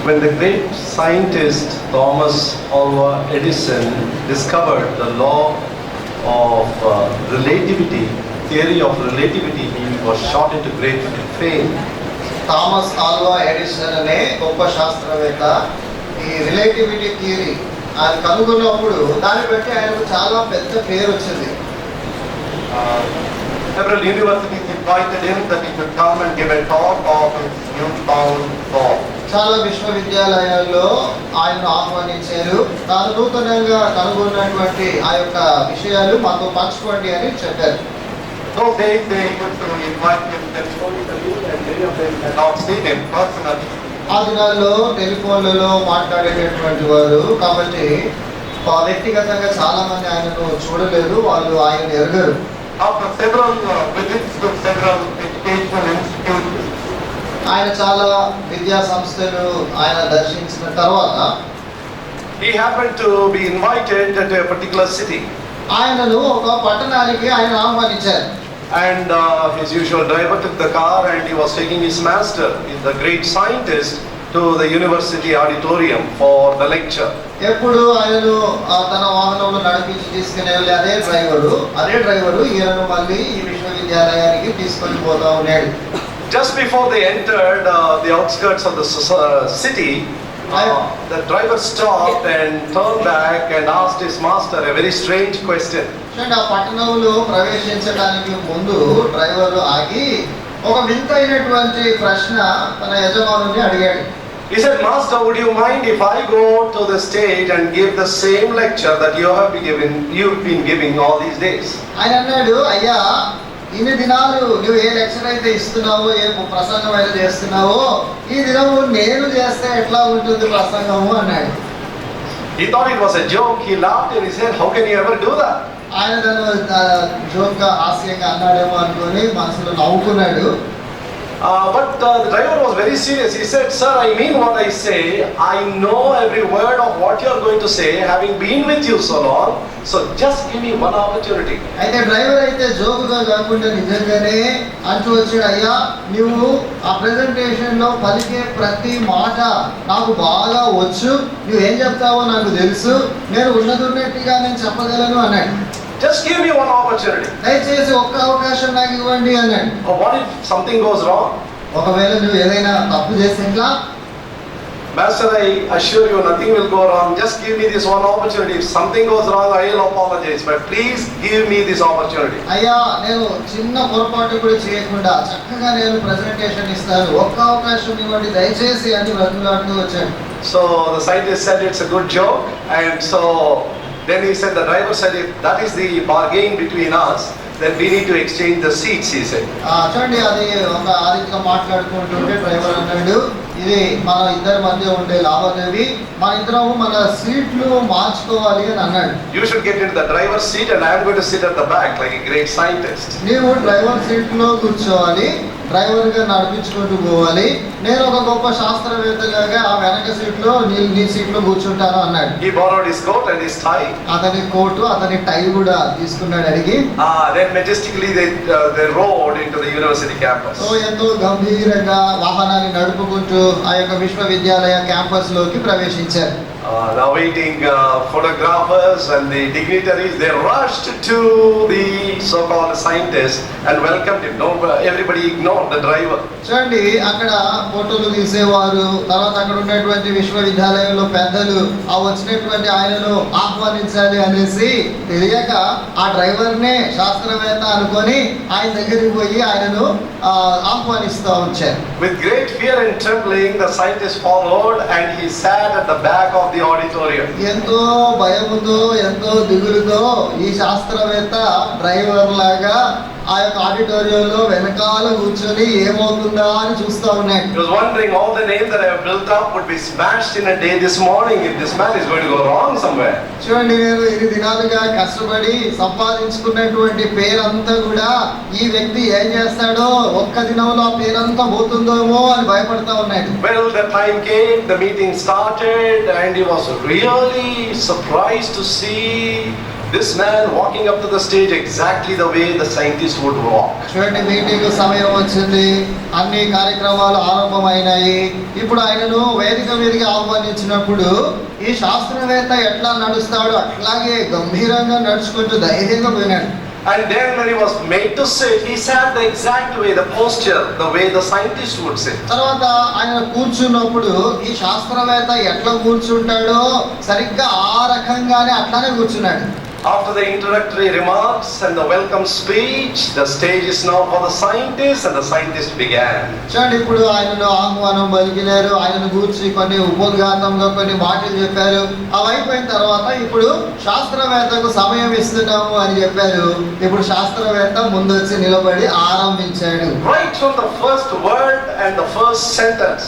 When the great scientist Thomas Alva Edison discovered the law of relativity, theory of relativity, he was shot into great fame. Thomas Alva Edison అనే గొప్ప శాస్త్రవేత్త ఈ relativity theory ఆయన కనుగొన్నప్పుడు దాన్ని బట్టి ఆయనకు చాలా పెద్ద పేరు వచ్చింది. Several universities invited him that he could come and give a talk of his newfound thought. చాలా విశ్వవిద్యాలయాల్లో ఆయన్ను ఆహ్వానించారు. తాను నూతనంగా కనుగొన్నటువంటి ఆ యొక్క విషయాలు మాతో పంచుకోండి అని చెప్పారు. Those days they used to invite him telephonally and many of them had not seen him personally. ఆ దినాల్లో టెలిఫోన్లలో మాట్లాడేటటువంటి వారు కాబట్టి వ్యక్తిగతంగా చాలా మంది ఆయనను చూడలేదు, వాళ్ళు ఆయన ఎరగరు. After several visits to several educational institutes, ఆయన చాలా విద్యా సంస్థలు ఆయన దర్శించిన తర్వాత he happened to be invited to a particular city. ఆయనను ఒక పట్టణానికి ఆయన ఆహ్వానించారు. And his usual driver took the car and he was taking his master, the great scientist, to the university auditorium for the lecture. ఎప్పుడు ఆయనను తన వాహనంలో నడిపించి తీసుకుని వెళ్ళి అదే డ్రైవరు ఈయనను మళ్ళీ ఈ విశ్వవిద్యాలయానికి తీసుకొని పోతా ఉన్నాడు. Just before they entered the outskirts of the city, the driver stopped and turned back and asked his master a very strange question. ఆ పట్టణంలో ప్రవేశించడానికి ముందు డ్రైవర్ ఆగి ఒక వింతైనటువంటి ప్రశ్న తన యజమానుని అడిగాడు. He said, "Master, would you mind if I go to the stage and give the same lecture that you've been giving all these days?" ఆయన అన్నాడు, అయ్యా ఇన్ని దినాలు నువ్వు ఏ లెక్చర్ అయితే ఇస్తున్నావో, ఏ ప్రసంగం అయితే చేస్తున్నావో, ఈ దినము నేను చేస్తే ఎట్లా ఉంటుంది ప్రసంగము అన్నాడు. He thought it was a joke. He laughed and he said, "How can you ever do that?" ఆయన తను జోక్గా హాస్యంగా అన్నాడేమో అనుకొని మనసులో నవ్వుకున్నాడు. But the driver was very serious. He said, "Sir, I mean what I say. I know every word of what you are going to say, having been with you so long. So just give me one opportunity." అయితే driver అయితే జోకుగా కాకుండా నిజంగానే అంటూ వచ్చాడు, అయ్యా నువ్వు ఆ presentation లో పలికే ప్రతి మాట నాకు బాగా వచ్చు, నువ్వేం చెప్తావో నాకు తెలుసు, నేను ఉన్నట్టుగా నేను చెప్పగలను అన్నాడు. Just give me one opportunity. దయచేసి ఒక్క అవకాశం నాకు ఇవ్వండి అన్నాడు. What if something goes wrong? ఒకవేళ నువ్వు ఏదైనా తప్పు చేస్తే ఎట్లా? Master, I assure you nothing will go wrong. Just give me this one opportunity. If something goes wrong, I will apologize. But please give me this opportunity. అయ్యా నేను చిన్న పొరపాటు కూడా చేయకుండా చక్కగా నేను ప్రెజెంటేషన్ ఇస్తాను, ఒక్క అవకాశం ఇవ్వండి దయచేసి అని బ్రతిమలాడుతూ వచ్చాడు. So the scientist said it's a good joke, and so then he said, the driver said, if that is the bargain between us, then we need to exchange the seats, he said. చూడండి అది ఒక ఆదిత్యంగా మాట్లాడుకుంటుంటే driver అన్నాడు, ఇది మన ఇద్దరి మధ్య ఉండే లావాదేవీ, మన ఇద్దరం మన సీట్లు మార్చుకోవాలి అని అన్నాడు. You should get into the driver's seat and I am going to sit at the back like a great scientist. నీవు డ్రైవర్ సీట్ లో కూర్చోవాలి, డ్రైవర్ గా నడిపించుకుంటూ పోవాలి, నేను ఒక గొప్ప శాస్త్రవేత్తగా ఆ వెనక సీట్ లో నీ సీట్ లో కూర్చుంటాను అన్నాడు. He borrowed his coat and his tie. అతని కోటు అతని టై కూడా తీసుకున్నాడు అడిగి. Then majestically they rode into the university campus. ఎంతో గంభీరంగా వాహనాన్ని నడుపుకుంటూ ఆ యొక్క విశ్వవిద్యాలయ క్యాంపస్ లోకి ప్రవేశించారు. The waiting photographers and the dignitaries, they rushed to the so-called scientist and welcomed him. No, everybody ignored the driver. చూడండి అక్కడ ఫోటోలు తీసేవారు, తర్వాత అక్కడ ఉన్నటువంటి విశ్వవిద్యాలయంలో పెద్దలు ఆ వచ్చినటువంటి ఆయనను ఆహ్వానించాలి అనేసి తెలియక ఆ డ్రైవర్నే శాస్త్రవేత్త అనుకొని ఆయన దగ్గరికి పోయి ఆయనను ఆహ్వానిస్తూ వచ్చారు. With great fear and trembling, the scientist followed and he sat at the back of the auditorium. ఎంతో భయముతో ఎంతో దిగులుతో ఈ శాస్త్రవేత్త డ్రైవర్ లాగా ఆ యొక్క ఆడిటోరియంలో వెనకాల కూర్చొని ఏమవుతుందా అని చూస్తూ ఉన్నాడు. He was wondering, all the names that I have built up would be smashed in a day this morning if this man is going to go wrong somewhere. చూడండి నేను ఇన్ని దినాలుగా కష్టపడి సంపాదించుకున్నటువంటి పేరంతా కూడా ఈ వ్యక్తి ఏం చేస్తాడో ఒక్క దినంలో ఆ పేరంతా పోతుందేమో అని భయపడతా ఉన్నాడు. Well, the time came, the meeting started and he was really surprised to see This man walking up to the stage exactly the way the scientist would walk. చూడండి, మీటింగ్ సమయం వచ్చింది, అన్ని కార్యక్రమాలు ఆరంభమైనాయి. ఇప్పుడు ఆయనను వేదిక మీదకి ఆహ్వానించినప్పుడు ఈ శాస్త్రవేత్త ఎట్లా నడుస్తాడో అట్లాగే గంభీరంగా నడుచుకుంటూ ధైర్యంగా పోయినాడు. And then when he was made to sit, he sat the exact way, the posture, the way the scientist would sit. తర్వాత ఆయన కూర్చున్నప్పుడు ఈ శాస్త్రవేత్త ఎట్లా కూర్చుంటాడో సరిగ్గా ఆ రకంగానే అట్లానే కూర్చున్నాడు. After the introductory remarks and the welcome speech, the stage is now for the scientist, and the scientist began. చూడండి, ఇప్పుడు ఆయనను ఆహ్వానం పలికినారు, ఆయనను గూర్చి కొన్ని ఉపోద్ఘాతంగా కొన్ని మాటలు చెప్పారు. అవి అయిపోయిన తర్వాత ఇప్పుడు శాస్త్రవేత్తకు సమయం ఇస్తున్నాము అని చెప్పారు. ఇప్పుడు శాస్త్రవేత్త ముందొచ్చి నిలబడి ఆరంభించాడు. Right from the first word and the first sentence,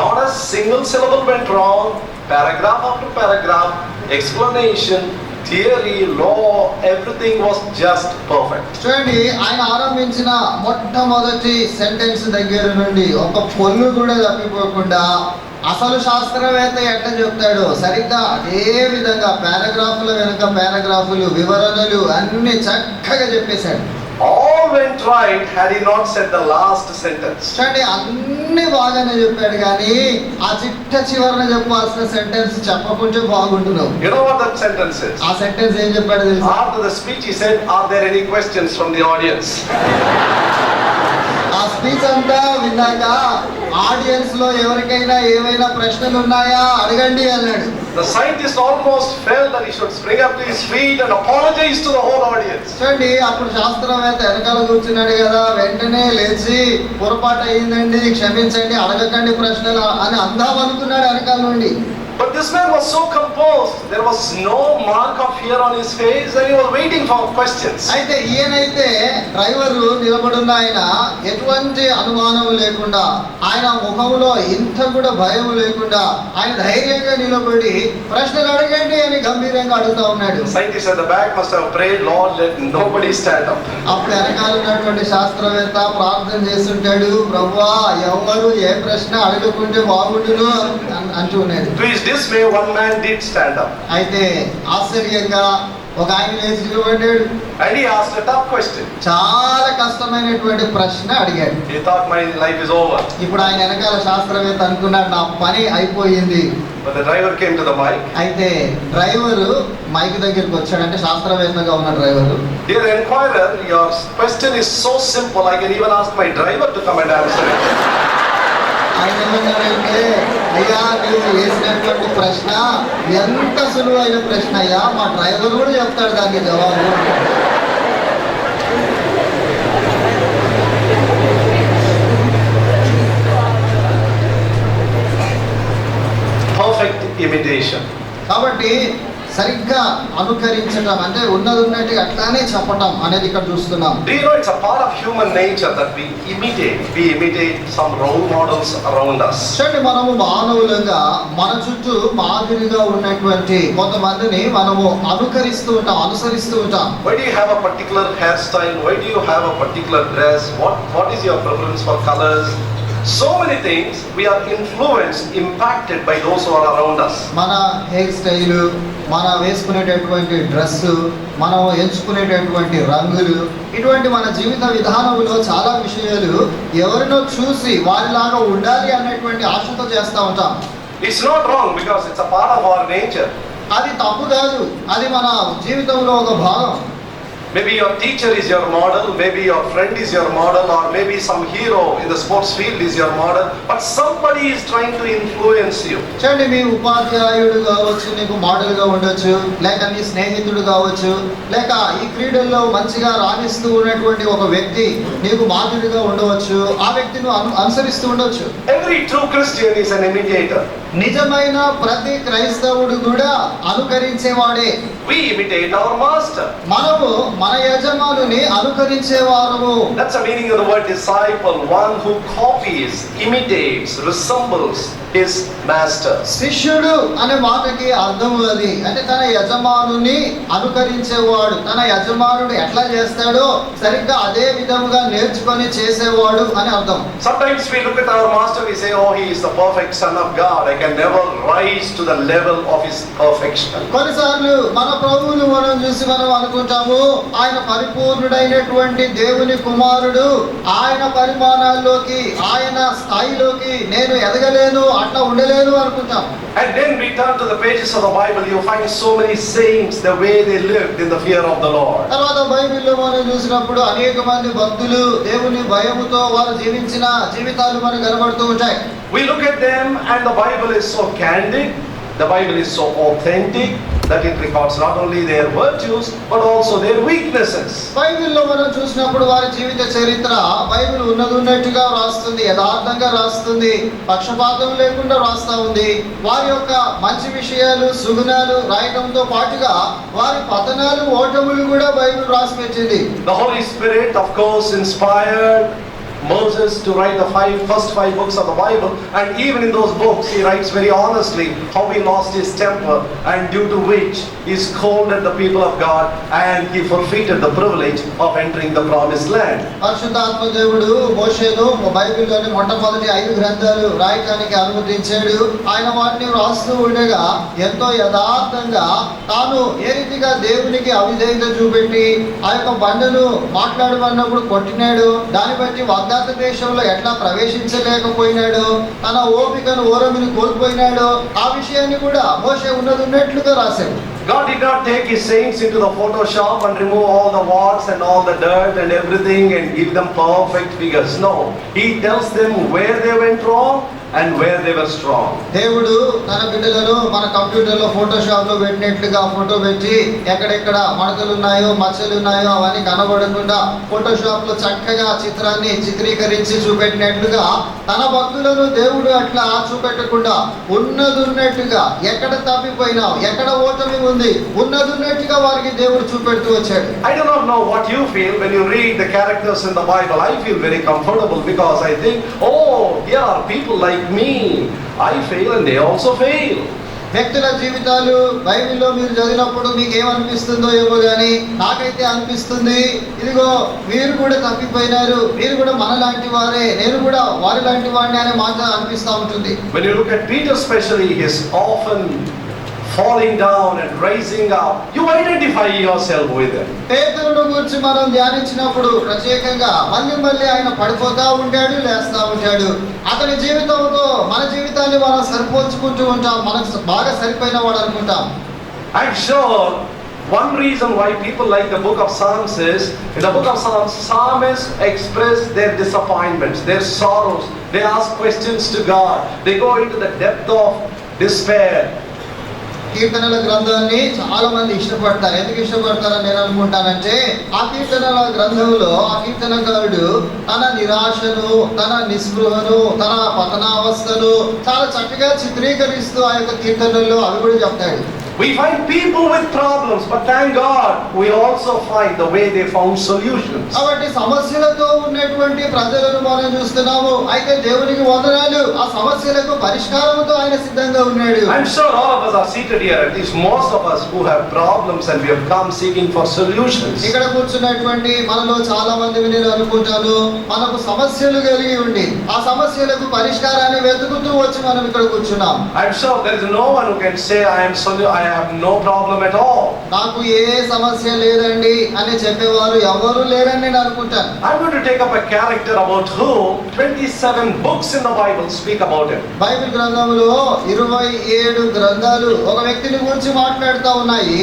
not a single syllable went wrong. Paragraph after paragraph, explanation, theory, law, everything was just perfect. చూడండి, ఆయన ఆరంభించిన మొట్టమొదటి సెంటెన్స్ దగ్గర నుండి ఒక పొల్లు కూడా తప్పిపోకుండా అసలు శాస్త్రవేత్త ఎట్లా చెప్తాడో సరిగ్గా అదే విధంగా పారాగ్రాఫ్ల వెనుక పారాగ్రాఫులు, వివరణలు అన్ని చక్కగా చెప్పేశాడు. All went right had he not said the last sentence. చూడండి, అన్ని బాగానే చెప్పాడు కానీ ఆ చివరన చెప్పాల్సిన సెంటెన్స్ చెప్పకుంటే బాగుంటున్నావు. You know what that sentence is? ఆ సెంటెన్స్ ఏం చెప్పాడు తెలుసా? After the speech he said, "Are there any questions from the audience?" ఆ స్పీచ్ అంతా విన్నాక ఆడియన్స్ లో ఎవరికైనా ఏమైనా ప్రశ్నలు ఉన్నాయా అడగండి అన్నాడు. The scientist almost felt that he should spring up to his feet and apologize to the whole audience. చూడండి, అప్పుడు శాస్త్రవేత్త వెనకాల కూర్చున్నాడు కదా, వెంటనే లేచి పొరపాటు అయ్యిందండి, క్షమించండి, అడగకండి ప్రశ్నలు అని అందాం అనుకున్నాడు వెనకాల నుండి. But this man was so composed, there was no mark of fear on his face, and he was waiting for questions. అయితే ఈయనైతే డ్రైవరు నిలబడున్న ఆయన ఎటువంటి అనుమానం లేకుండా, ఆయన ముఖంలో ఇంత కూడా భయం లేకుండా ఆయన ధైర్యంగా నిలబడి ప్రశ్నలు అడగండి అని గంభీరంగా అడుగుతా ఉన్నాడు. Scientists at the back must have prayed, "Lord, let nobody stand up." అప్పుడు వెనకాల ఉన్నటువంటి శాస్త్రవేత్త ప్రార్థన చేస్తుంటాడు, ప్రభువా ఎవరు ఏ ప్రశ్న అడగకుంటే బాగుండును అంటూ ఉన్నాడు. To his dismay, one man did stand up. అయితే ఆశ్చర్యంగా ఒక ఆయన లేచి నిలబడ్డాడు. And he asked a tough question. చాలా కష్టమైనటువంటి ప్రశ్న అడిగాడు. He thought my life is over. ఇప్పుడు ఆయన వెనకాల శాస్త్రవేత్త అనుకున్నాడు, నా పని అయిపోయింది. But the driver came to the mic. అయితే డ్రైవరు మైక్ దగ్గరికి వచ్చాడు, అంటే శాస్త్రవేత్తగా ఉన్న driver. "Dear enquirer, your question is so simple, I can even ask my driver to come and answer it." ఆయన ఏమన్నాడంటే, అయ్యా నీవు వేసినటువంటి ప్రశ్న ఎంత సులువైన ప్రశ్న అయ్యా, మా డ్రైవర్ కూడా చెప్తాడు దానికి జవాబు. Perfect imitation. కాబట్టి సరిగ్గా అనుకరించటం అంటే ఉన్నది ఉన్నట్టుగా అట్లానే చెప్పటం అనేది ఇక్కడ చూస్తున్నాం. Do you know it's a part of human nature that we imitate some role models around us. చూడండి, మనము మానవులుగా మన చుట్టూ మాదిరిగా ఉన్నటువంటి కొంతమందిని మనము అనుకరిస్తూ ఉంటాం, అనుసరిస్తూ ఉంటాం. Why do you have a particular hairstyle? Why do you have a particular dress? What is your preference for colors? So many things we are influenced, impacted by those who are around us. మన hair style, మన వేసుకునేటటువంటి dress, మనం ఎంచుకునేటటువంటి రంగులు, ఇటువంటి మన జీవిత విధానంలో చాలా విషయాలు ఎవరినో చూసి వారిలాగా ఉండాలి అనేటువంటి ఆశతో చేస్తూ ఉంటాం. It's not wrong because it's a part of our nature. అది తప్పు కాదు, అది మన జీవితంలో ఒక భాగం. Maybe your teacher is your model, maybe your friend is your model, or maybe some hero in the sports field is your model, but somebody is trying to influence you. చూడండి, మీ ఉపాధ్యాయుడు కావచ్చు, నీకు మోడల్గా ఉండొచ్చు, లేక నీ స్నేహితుడు కావచ్చు, లేక ఈ క్రీడల్లో మంచిగా రాణిస్తూ ఉన్నటువంటి ఒక వ్యక్తి నీకు మాదిరిగా ఉండవచ్చు, ఆ వ్యక్తిని అనుసరిస్తూ ఉండొచ్చు. Every true Christian is an imitator. నిజమైన ప్రతి క్రైస్తవుడు కూడా అనుకరించేవాడే. We imitate our master. మనము మన యజమానుని అనుకరించేవారము. That's the meaning of the word disciple, one who copies, imitates, resembles his master. శిష్యుడు అనే మాటకి అర్థం అది, అంటే తన యజమానుని అనుకరించేవాడు, తన యజమానుడు ఎట్లా చేస్తాడో సరిగ్గా అదే విధముగా నేర్చుకొని చేసేవాడు అని అర్థం. Sometimes we look at our master, we say, "Oh, he is the perfect son of God. I can never rise to the level of his perfection. కొన్నిసార్లు మన ప్రభువును మనం చూసి మనం అనుకుంటాము, ఆయన పరిపూర్ణుడైనటువంటి దేవుని కుమారుడు, ఆయన పరిమాణాల్లోకి ఆయన స్థాయిలోకి నేను ఎదగలేను, అట్లా ఉండలేను అనుకుంటాం. And then we turn to the pages of the Bible, you find so many saints, the way they lived in the fear of the Lord. తర్వాత బైబిల్లో మనం చూసినప్పుడు అనేక మంది భక్తులు దేవుని భయముతో వారు జీవించిన జీవితాలు మనకు కనబడుతూ ఉంటాయి. We look at them and the Bible is so candid, the Bible is so authentic that it records not only their virtues but also their weaknesses. బైబిల్లో మనం చూసినప్పుడు వారి జీవిత చరిత్ర బైబిల్ ఉన్నట్టుగా రాస్తుంది, యథార్థంగా రాస్తుంది, పక్షపాతం లేకుండా రాస్తా ఉంది. వారి యొక్క మంచి విషయాలు సుగుణాలు రాయడంతో పాటుగా వారి పతనాలు ఓటములు కూడా బైబిల్ రాసి పెట్టింది. The Holy Spirit of course inspired Moses to write the first five books of the Bible, and even in those books he writes very honestly how he lost his temper, and due to which he scolded the people of God and he forfeited the privilege of entering the promised land. పరిశుద్ధాత్మ దేవుడు మోషేను బైబిల్లోని మొట్టమొదటి 5 గ్రంథాలు రాయటానికి అనుమతించాడు. ఆయన వాటిని రాస్తూ ఉండగా ఎంతో యథార్థంగా తాను ఏ రీతిగా దేవునికి అవిధేయత చూపెట్టి ఆ యొక్క బండను మాట్లాడమన్నప్పుడు కొట్టినాడు, దాన్ని బట్టి వాగ్దాన దేశంలో ఎట్లా ప్రవేశించలేకపోయినాడు, తన ఓపికను ఓరమిని కోల్పోయినాడు, ఆ విషయాన్ని కూడా మోషే ఉన్నట్లుగా రాశాడు. God did not take his saints into the Photoshop and remove all the warts and all the dirt and everything and give them perfect figures. No, he tells them where they went wrong and where they were strong. దేవుడు తన బిడ్డలను మన కంప్యూటర్లో Photoshop లో పెట్టినట్లుగా photo పెట్టి ఎక్కడెక్కడ మడతలు ఉన్నాయో మచ్చలు ఉన్నాయో అవన్నీ కనబడకుండా ఫోటోషాప్ లో చక్కగా చిత్రాన్ని చిత్రీకరించి చూపెట్టినట్లుగా తన భక్తులను దేవుడు అట్లా చూపెట్టకుండా ఉన్నట్టుగా ఎక్కడ తప్పిపోయినావు, ఎక్కడ ఓటమి ఉంది, ఉన్నట్టుగా వారికి దేవుడు చూపెడుతూ వచ్చాడు. I do not know what you feel when you read the characters in the Bible. I feel very comfortable because I think, oh, here are people like me. I fail and they also fail. వ్యక్తుల జీవితాలు బైబిల్లో మీరు చదివినప్పుడు మీకు ఏమనిపిస్తుందో ఏమో కానీ నాకైతే అనిపిస్తుంది, ఇదిగో వీరు కూడా తప్పిపోయినారు, వీరు కూడా మనలాంటి వారే, నేను కూడా వారి లాంటి వాడిని అనే మాట అనిపిస్తూ ఉంటుంది. When you look at Peter especially, he is often falling down and rising up. You identify yourself with him. పేతురును గురించి మనం ధ్యానించినప్పుడు ప్రత్యేకంగా మళ్ళీ ఆయన పడిపోతా ఉంటాడు, లేస్తా ఉంటాడు. అతని జీవితంతో మన జీవితాన్ని మనం సరిపోల్చుకుంటూ ఉంటాం, మనకు బాగా సరిపోయిన వాడు అనుకుంటాం. I'm sure one reason why people like the book of Psalms is, in the book of Psalms, psalmists express their disappointments, their sorrows. They ask questions to God. They go into the depth of despair. కీర్తనల గ్రంథాన్ని చాలా మంది ఇష్టపడతారు. ఎందుకు ఇష్టపడతారని నేను అనుకుంటానంటే, ఆ కీర్తనల గ్రంథంలో ఆ కీర్తనకారుడు తన నిరాశను, తన నిస్పృహను, తన పతనావస్థను చాలా చక్కగా చిత్రీకరిస్తూ ఆ యొక్క కీర్తనల్లో అవి కూడా చెప్తాడు. We find people with problems, but thank God we also find the way they found solutions. కాబట్టి సమస్యలతో ఉన్నటువంటి ప్రజలను మనం చూస్తున్నాము. అయితే దేవునికి వందనాలు, ఆ సమస్యలకు పరిష్కారంతో ఆయన సిద్ధంగా ఉన్నాడు. I'm sure all of us are seated here, at least most of us who have problems and we have come seeking for solutions. ఇక్కడ కూర్చున్నటువంటి మనలో చాలా మందిని నేను అనుకుంటాను, మనకు సమస్యలు కలిగి ఉండి ఆ సమస్యలకు పరిష్కారాన్ని వెతుకుతూ వచ్చి మనం ఇక్కడ కూర్చున్నాం. I'm sure there is no one who can say I have no problem at all. నాకు ఏ సమస్య లేదండి అని చెప్పేవారు ఎవరు లేరని నేను అనుకుంటాను. I'm going to take up a character about whom 27 books in the Bible speak about him. Bible గ్రంథంలో 27 గ్రంథాలు ఒక వ్యక్తిని గురించి మాట్లాడుతూ ఉన్నాయి.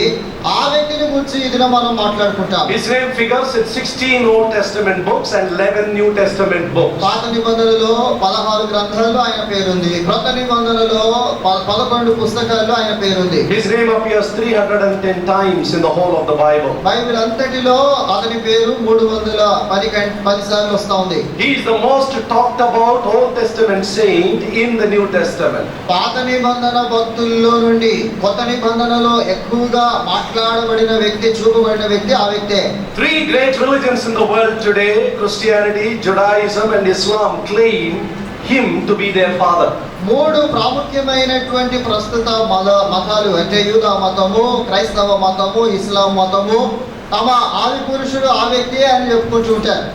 ఆ వ్యక్తిని గురించి ఇది మనం మాట్లాడుకుంటాం. His name figures in 16 Old Testament books and 11 New Testament books. పాత నిబంధనలో 16 గ్రంథాల్లో ఆయన పేరుంది. క్రొత్త నిబంధనలో 11 పుస్తకాల్లో ఆయన పేరుంది. His name appears 310 times in the whole of the Bible. Bible అంతటిలో అతని పేరు 310 సార్లు వస్తా ఉంది. He is the most talked about Old Testament saint in the New Testament. పాత నిబంధన భక్తుల్లో నుండి కొత్త నిబంధనలో ఎక్కువగా మాట్లాడబడిన వ్యక్తి, చూపబడిన వ్యక్తి ఆ వ్యక్తే. 3 great religions in the world today, Christianity, Judaism and Islam, claim him to be their father. 3 ప్రాముఖ్యమైనటువంటి ప్రస్తుత మతాలు అంటే యూదా మతము, క్రైస్తవ మతము, ఇస్లాం మతము తమ ఆది పురుషుడు ఆ వ్యక్తి అని చెప్పుకుంటూ ఉంటారు.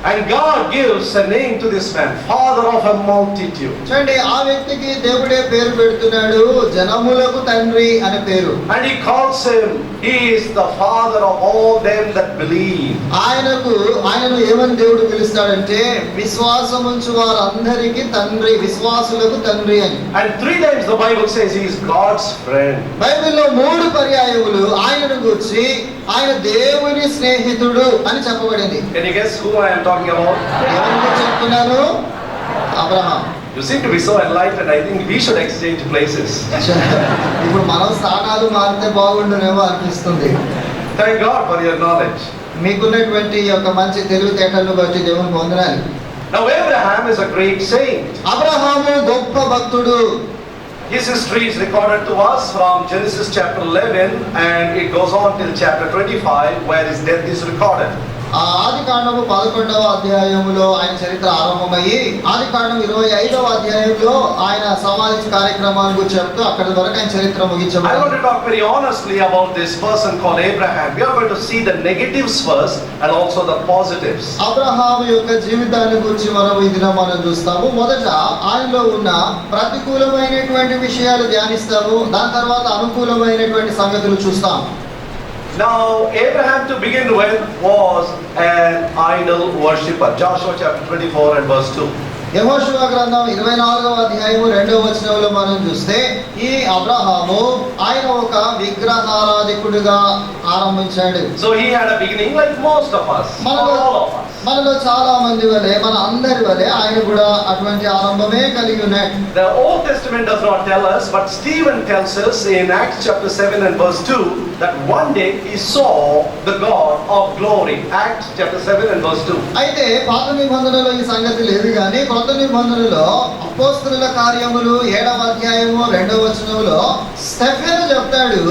And God gives a name to this man, father of a multitude. చూడండి, ఆ వ్యక్తికి దేవుడే పేరు పెడుతున్నాడు, జనములకు తండ్రి అనే పేరు. And he calls him, he is the father of all them that believe. ఆయనను ఏమని దేవుడు పిలుస్తాడంటే విశ్వాసముంచు వారందరికీ తండ్రి, విశ్వాసులకు తండ్రి అని. And 3 times the Bible says he is God's friend. బైబిల్లో 3 పర్యాయములు ఆయనను గురించి ఆయన దేవుని స్నేహితుడు అని చెప్పబడింది. Can you guess who I am talking about? ఎవరి గురించి చెప్తున్నాను? Abraham. You seem to be so enlightened. I think we should exchange places. ఇప్పుడు మనం స్థానాలు మారితే బాగుండునేమో అనిపిస్తుంది. Thank God for your knowledge. మీకున్నటువంటి యొక్క మంచి తెలివితేటలను బట్టి దేవుని పొందనాలి. Now Abraham is a great saint. Abraham గొప్ప భక్తుడు. His history is recorded to us from Genesis chapter 11 and it goes on till chapter 25 where his death is recorded. ఆదికాండము 11వ అధ్యాయములో ఆయన చరిత్ర ఆరంభమయ్యి ఆదికాండం 25వ అధ్యాయంలో ఆయన సమాధి కార్యక్రమాలను చెప్తూ అక్కడి వరకు ఆయన చరిత్ర ముగించబడింది. I want to talk very honestly about this person called Abraham. We are going to see the negatives first and also the positives. Abraham యొక్క జీవితాన్ని గురించి మనం చూస్తాము. మొదట ఆయనలో ఉన్న ప్రతికూలమైనటువంటి విషయాలు ధ్యానిస్తాము, దాని తర్వాత అనుకూలమైనటువంటి సంగతులు చూస్తాం. Now Abraham to begin with was an idol worshipper. Joshua chapter 24 and verse 2. యెహోషువ గ్రంథం 24వ అధ్యాయము 2వ వచనంలో మనం చూస్తే ఈ అబ్రహాము ఆయన ఒక విగ్రహారాధికుడిగా ఆరంభించాడు. So he had a beginning like most of us, all of us. మనలో చాలా మంది వలె, మన అందరి వలె ఆయన కూడా అటువంటి ఆరంభమే కలిగి ఉన్నాడు. The Old Testament does not tell us, but Stephen tells us in Acts chapter 7 and verse 2 that one day he saw the God of glory. Acts chapter 7 and verse 2. అయితే పాత నిబంధనలో ఈ సంగతి లేదు కానీ కొత్త నిబంధనలో అపోస్తలుల కార్యములు 7వ అధ్యాయము 2వ వచనంలో స్టెఫెను చెప్తాడు,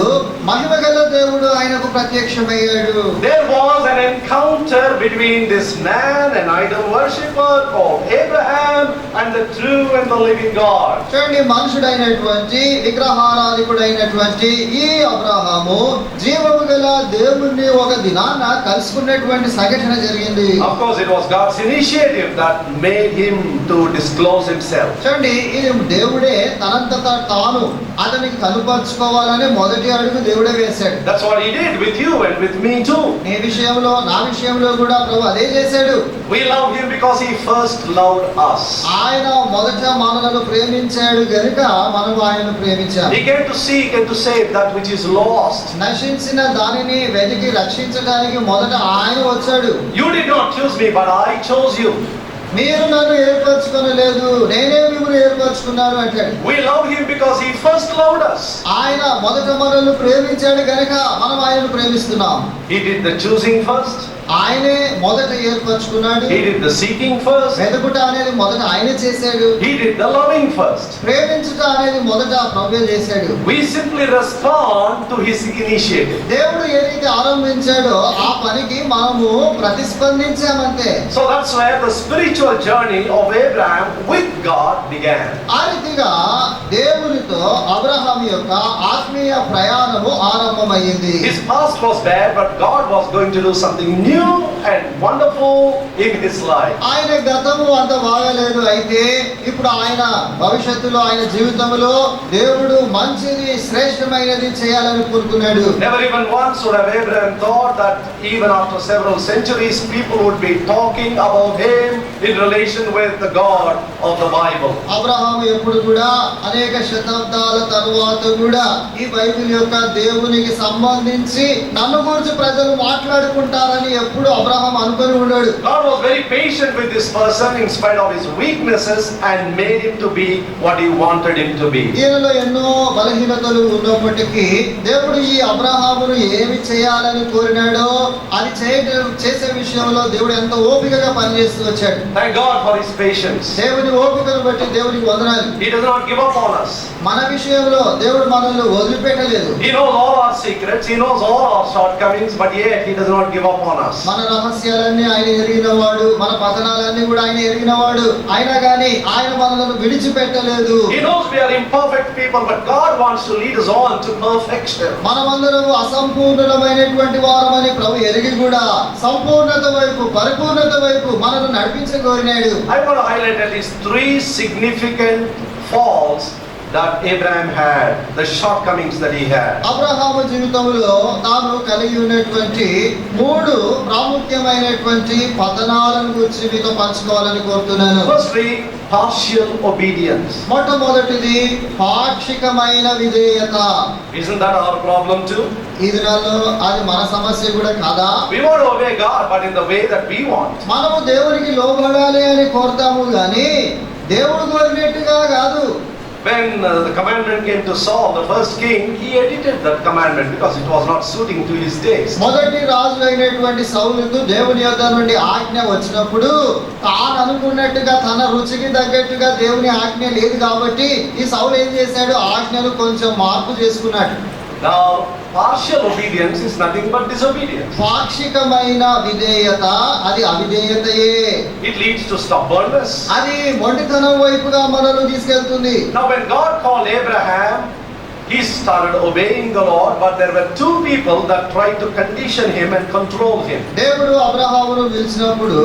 మహిమగల దేవుడు ఆయనకు ప్రత్యక్షమయ్యాడు. There was an encounter between this man, an idol worshipper called Abraham, and the true and the living God. చూడండి, మనుషుడైనటువంటి విగ్రహారాధికుడైనటువంటి ఈ అబ్రహాము జీవము గల దేవుణ్ణి ఒక దినాన కలుసుకున్నటువంటి సంఘటన జరిగింది. Of course it was God's initiative that made him to disclose himself. చూడండి, ఇది దేవుడే తనంతట తాను అతనికి కనుపరుచుకోవాలని మొదటి అడుగు దేవుడే వేశాడు. That's what he did with you and with me too. నీ విషయంలో నా విషయంలో కూడా ప్రభు అదే చేశాడు. We love him because he first loved us. ఆయన మొదట మనలను ప్రేమించాడు గనుక మనం ఆయనను ప్రేమించాం. He came to seek and to save that which is lost. నశించిన దానిని వెతికి రక్షించడానికి మొదట ఆయన వచ్చాడు. You did not choose me, but I chose you. మీరు నన్ను ఏర్పరచుకొనలేదు, నేనే మిమ్మల్ని ఏర్పరచుకున్నాను అంటాడు. We love him because he first loved us. ఆయన మొదట మనల్ని ప్రేమించాడు గనుక మనం ఆయనను ప్రేమిస్తున్నాం. He did the choosing first. ఆయనే మొదట ఏర్పరచుకున్నాడు. He did the seeking first. వెతుకుట అనేది మొదట ఆయన చేశాడు. He did the loving first. ప్రేమించుట అనేది మొదట ప్రభువే చేశాడు. We simply respond to his initiative. దేవుడు ఏదైతే ఆరంభించాడో ఆ పనికి మనము ప్రతిస్పందించామంతే. So that's where the spiritual journey of Abraham with God began. ఆ రీతిగా దేవునితో అబ్రహాం యొక్క ఆత్మీయ ప్రయాణము ఆరంభమైంది. His past was bad, but God was going to do something new and wonderful in his life. ఆయన గతము అంత బాగలేదు, అయితే ఇప్పుడు ఆయన భవిష్యత్తులో ఆయన జీవితంలో దేవుడు మంచిది శ్రేష్టమైనది చేయాలని కోరుకున్నాడు. Never even once would have Abraham thought that even after several centuries people would be talking about him in relation with the God of the Bible. Abraham ఎప్పుడు కూడా అనేక శతాబ్దాల తరువాత కూడా ఈ బైబిల్ యొక్క దేవునికి సంబంధించి నన్ను గురించి ప్రజలు మాట్లాడుకుంటారని ఎప్పుడు అబ్రహాం అనుకొని ఉన్నాడు. God was very patient with this person in spite of his weaknesses and made him to be what he wanted him to be. ఈయనలో ఎన్నో బలహీనతలు ఉన్నప్పటికీ దేవుడు ఈ అబ్రహామును ఏమి చేయాలని కోరినాడో అది చేసే విషయంలో దేవుడు ఎంతో ఓపికగా పనిచేస్తూ వచ్చాడు. Thank God for his patience. దేవుని ఓపికను బట్టి దేవునికి వందనాలు. He does not give up on us. మన విషయంలో దేవుడు మనల్ని వదిలిపెట్టలేదు. He knows all our secrets, He knows all our shortcomings, but yet He does not give up on us. మన రహస్యాలన్నీ ఆయన ఎరిగినవాడు, మన పతనాలన్నీ కూడా ఆయన ఎరిగినవాడు. అయినా కానీ ఆయన మనల్ని విడిచిపెట్టలేదు. He knows we are imperfect people, but God wants to lead us on to perfection. మనమందరం అసంపూర్ణమైనటువంటి వారమని ప్రభు ఎరిగి కూడా సంపూర్ణత వైపు, పరిపూర్ణత వైపు మనల్ని నడిపించగోరినాడు. I want to highlight at least 3 significant faults that Abraham had, the shortcomings that he had. Abraham జీవితంలో తాను కలిగి ఉన్నటువంటి 3 ప్రాముఖ్యమైనటువంటి పతనాలను గురించి మీతో పంచుకోవాలని కోరుతున్నాను. Firstly, partial obedience. మొట్టమొదటిది పాక్షికమైన విధేయత. Isn't that our problem too? ఈ దినాల్లో అది మన సమస్య కూడా కాదా? We want to obey God, but in the way that we want. మనము దేవునికి లోబడాలి అని కోరుతాము కానీ దేవుడు కోరినట్టుగా కాదు. When the commandment came to Saul, the first king, he edited that commandment because it was not suiting to his taste. మొదటి రాజు అయినటువంటి సౌలుకు దేవుని యొద్ద నుండి ఆజ్ఞ వచ్చినప్పుడు తాను అనుకున్నట్టుగా తన రుచికి తగ్గట్టుగా దేవుని ఆజ్ఞ లేదు కాబట్టి ఈ సౌలు ఏం చేశాడు? ఆజ్ఞను కొంచెం మార్పు చేసుకున్నాడు. Now, partial obedience is nothing but disobedience. పాక్షికమైన విధేయత అది అవిధేయతయే. It leads to stubbornness. అది మొండితనం వైపుగా మనల్ని తీసుకెళ్తుంది. Now, when God called Abraham, he started obeying the Lord, but there were 2 people that tried to condition him and control him. దేవుడు అబ్రహామును పిలిచినప్పుడు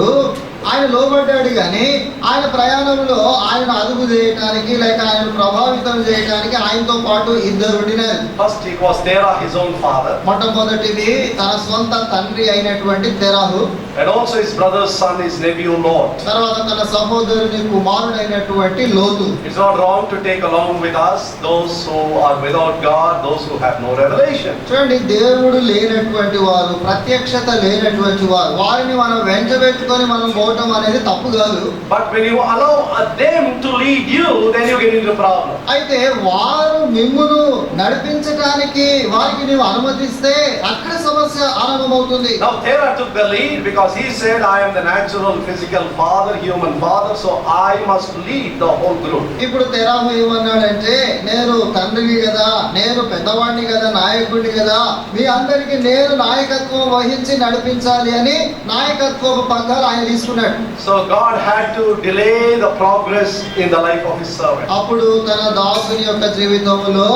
ఆయన లోబడ్డాడు కానీ ఆయన ప్రయాణంలో ఆయన అదుపు చేయడానికి లేక ఆయన ప్రభావితం చేయడానికి ఆయనతో పాటు 2 ఉండినారు. First, it was Terah, his own father, మొట్టమొదటిది తన సొంత తండ్రి అయినటువంటి తెరాహు, and also his brother's son, his nephew Lot. తర్వాత తన సహోదరుని కుమారుడైనటువంటి లోతు. It's not wrong to take along with us those who are without God, those who have no revelation. చూడండి, దేవుడు లేనటువంటి వారు, ప్రత్యక్షత లేనటువంటి వారు, వారిని మనం వెంటబెట్టుకొని మనం పోవటం అనేది తప్పు కాదు. But when you allow them to lead you, then you get into problem. అయితే వారు మిమ్మును నడిపించడానికి వారికి నీవు అనుమతిస్తే అక్కడ సమస్య ఆరంభమవుతుంది. Now Terah took the lead because he said, I am the natural physical father, human father, so I must lead the whole group. ఇప్పుడు తెరాహు ఏమన్నాడంటే, నేను తండ్రిని కదా, నేను పెద్దవాడిని కదా, నాయకుడిని కదా, మీ అందరికి నేను నాయకత్వం వహించి నడిపించాలి అని నాయకత్వపు పగ్గాలు ఆయన తీసుకున్నాడు. So God had to delay the progress in the life of his servant. అప్పుడు తన దాసుని యొక్క జీవితంలో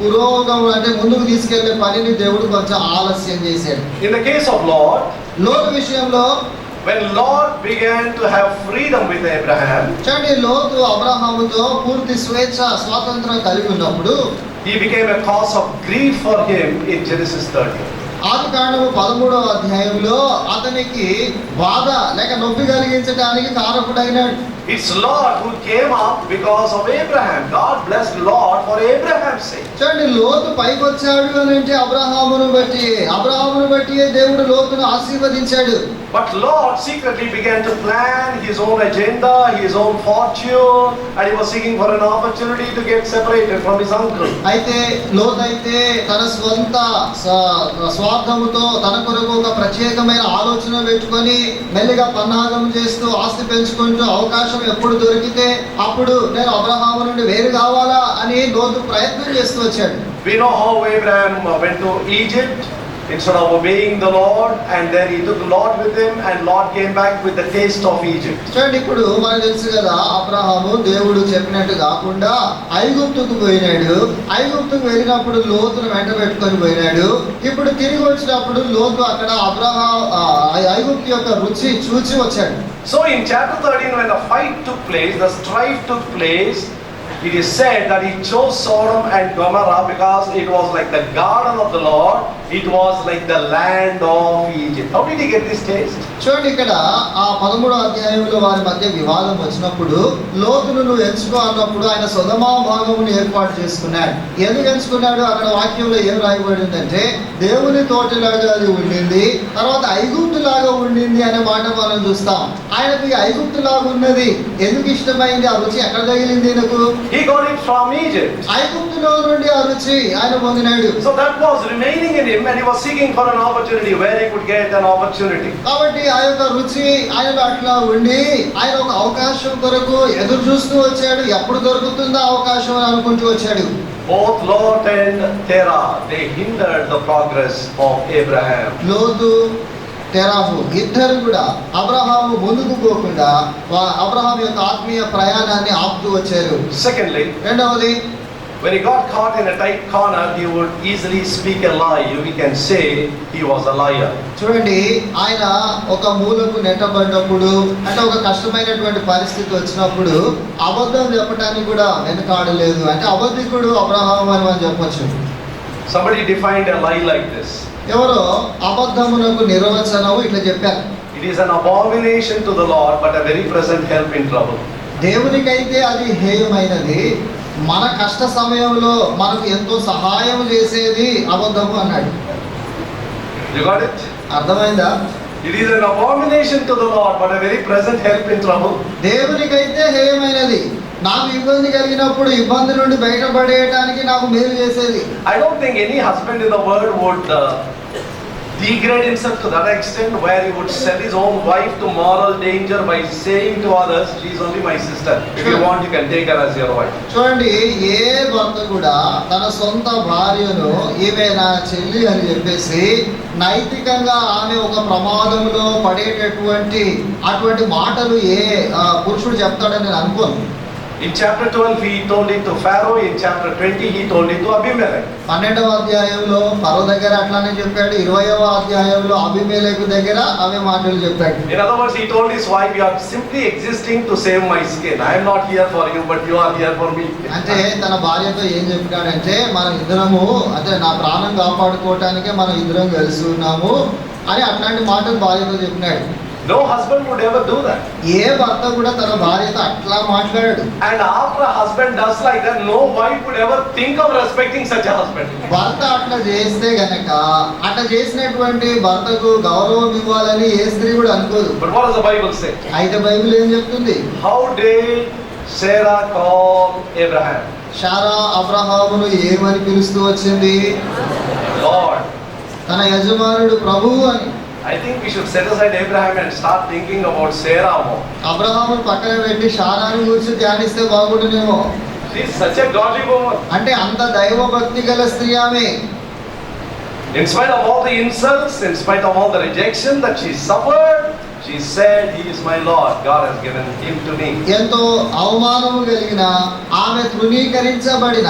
పురోగమనం అంటే ముందుకు తీసుకెళ్లే పనిని దేవుడు కొంచెం ఆలస్యం చేశాడు. In the case of Lot, లోతు విషయంలో when Lot began to have freedom with Abraham, చూడండి, లోతు అబ్రహాముతో పూర్తి స్వేచ్ఛ స్వాతంత్రం కలిగి ఉన్నప్పుడు he became a cause of grief for him in Genesis 30. ఆదికాండము 13వ అధ్యాయంలో అతనికి బాధ లేక నొప్పి కలిగించడానికి కారకుడైనాడు. It's Lot who came up because of Abraham. God blessed Lot for Abraham's sake. చూడండి, లోతు పైకి వచ్చాడు అని అంటే అబ్రహామును బట్టి దేవుడు లోతును ఆశీర్వదించాడు. But Lot secretly began to plan his own agenda, his own fortune, and he was seeking for an opportunity to get separated from his uncle. అయితే లోతైతే తన స్వంత స్వార్థముతో తన కొరకు ఒక ప్రత్యేకమైన ఆలోచన పెట్టుకొని మెల్లిగా పన్నాగం చేస్తూ ఆస్తి పెంచుకుంటూ అవకాశం ఎప్పుడు దొరికితే అప్పుడు నేను అబ్రహాము నుండి వేరు కావాలా అని లోతు ప్రయత్నం చేస్తూ వచ్చాడు. We know how Abraham went to Egypt instead of obeying the Lord, and then he took Lot with him, and Lot came back with the taste of Egypt. చూడండి, ఇప్పుడు మనకు తెలుసు కదా, అబ్రహాము దేవుడు చెప్పినట్టు కాకుండా ఐగుప్తుకు పోయినాడు. ఐగుప్తుకు వెళ్ళినప్పుడు లోతును వెంట పెట్టుకొని పోయినాడు. ఇప్పుడు తిరిగి వచ్చినప్పుడు లోతు అక్కడ ఐగుప్తు యొక్క రుచి చూచి వచ్చాడు. So in chapter 13, when the fight took place, the strife took place, it is said that he chose Sodom and Gomorrah because it was like the garden of the Lord, it was like the land of Egypt. How did he get this taste? చూడండి, ఇక్కడ ఆ 13వ అధ్యాయంలో వారి మధ్య వివాదం వచ్చినప్పుడు లోతును నువ్వు ఎంచుకో అన్నప్పుడు ఆయన సొదొమ భాగమును ఏర్పాటు చేసుకున్నాడు. ఎందుకు ఎంచుకున్నాడు? అక్కడ వాక్యంలో ఏం రాయబడిందంటే దేవుని తోటలాగా అది ఉండింది, తర్వాత ఐగుప్తు లాగా ఉండింది అనే మాట మనం చూస్తాం. ఆయనకు ఈ ఐగుప్తు లాగా ఉన్నది ఎందుకు ఇష్టమైంది? ఆ రుచి ఎక్కడ తగిలింది? He got it from Egypt. ఐగుప్తులో నుండి ఆ రుచి ఆయన పొందినాడు. So that was remaining in him and he was seeking for an opportunity where he could get an opportunity. కాబట్టి ఆ యొక్క రుచి ఆయనలో అట్లా ఉండి ఆయన ఒక అవకాశం కొరకు ఎదురు చూస్తూ వచ్చాడు. ఎప్పుడు దొరుకుతుందో అవకాశం అని అనుకుంటూ వచ్చాడు. Both Lot and Terah, they hindered the progress of Abraham. లోతు తెరాహు ఇద్దరు కూడా అబ్రహాము ముందుకు పోకుండా అబ్రహాం యొక్క ఆత్మీయ ప్రయాణాన్ని ఆపుతూ వచ్చారు. Secondly, రెండవది, when he got caught in a tight corner, he would easily speak a lie. We can say he was a liar. చూడండి, ఆయన ఒక మూలకు నెట్టబడినప్పుడు అంటే ఒక కష్టమైనటువంటి పరిస్థితి వచ్చినప్పుడు అబద్ధం చెప్పడానికి కూడా వెనుకాడలేదు. అంటే అబద్ధికుడు అబ్రహాం అని మనం చెప్పొచ్చు. Somebody defined a lie like this. ఎవరో అబద్ధమునకు నిర్వచనము ఇట్లా చెప్పారు. It is an abomination to the Lord, but a very present help in trouble. దేవునికైతే అది హేయమైనది, మన కష్ట సమయంలో మనకు ఎంతో సహాయం చేసేది అబద్ధము అన్నాడు. You got it? అర్థమైందా? It is an abomination to the Lord, but a very present help in trouble. దేవునికైతే హేయమైనది, నాకు ఇబ్బంది కలిగినప్పుడు ఇబ్బంది నుండి బయటపడేయడానికి నాకు మేలు చేసేది. I don't think any husband in the world would degrade himself to that extent where he would sell his own wife to moral danger by saying to others, she is only my sister. If you want, you can take her as your wife. చూడండి, ఏ భర్త కూడా తన సొంత భార్యను ఈమె నా చెల్లి అని చెప్పేసి నైతికంగా ఆమె ఒక ప్రమాదంలో పడేటటువంటి అటువంటి మాటలు ఏ పురుషుడు చెప్తాడని నేను అనుకోను. In chapter 12 he told it to Pharaoh, in chapter 20 he told it to Abimelech. 12వ అధ్యాయంలో ఫరో దగ్గర అట్లానే చెప్పాడు, 20వ అధ్యాయంలో అబీమెలెకు దగ్గర అవే మాటలు చెప్పాడు. In other words, he told his wife, you are simply existing to save my skin. I am not here for you, but you are here for me. అంటే తన భార్యతో ఏం చెప్పాడంటే, మనం ఇద్దరము అంటే నా ప్రాణం కాపాడుకోవటానికే మనం ఇద్దరం కలిసి ఉన్నాము అని అట్లాంటి మాటలు భార్యతో చెప్పినాడు. No husband would ever do that. ఏ భర్త కూడా తన భార్యతో అట్లా మాట్లాడాడు. And after a husband does like that, no wife would ever think of respecting such a husband. భర్త అట్లా చేస్తే గనక అట్లా చేసినటువంటి భర్తకు గౌరవం ఇవ్వాలని ఏ స్త్రీ కూడా అనుకోదు. But what does the Bible say? అయితే బైబిల్ ఏం చెప్తుంది? How did Sarah call Abraham? Sarah అబ్రహామును ఏమని పిలుస్తూ వచ్చింది? Lord. తన యజమానుడు ప్రభువు అని. I think we should set aside Abraham and start thinking about Sarah more. అబ్రహామును పక్కన పెట్టి శారాను గురించి ధ్యానిస్తే బాగుండునేమో. She is such a godly woman. అంటే అంత దైవ భక్తి గల స్త్రీ ఆమె. In spite of all the insults, in spite of all the rejection that she suffered, she said, he is my Lord, God has given him to me. ఎంతో అవమానము కలిగిన ఆమె తృణీకరించబడిన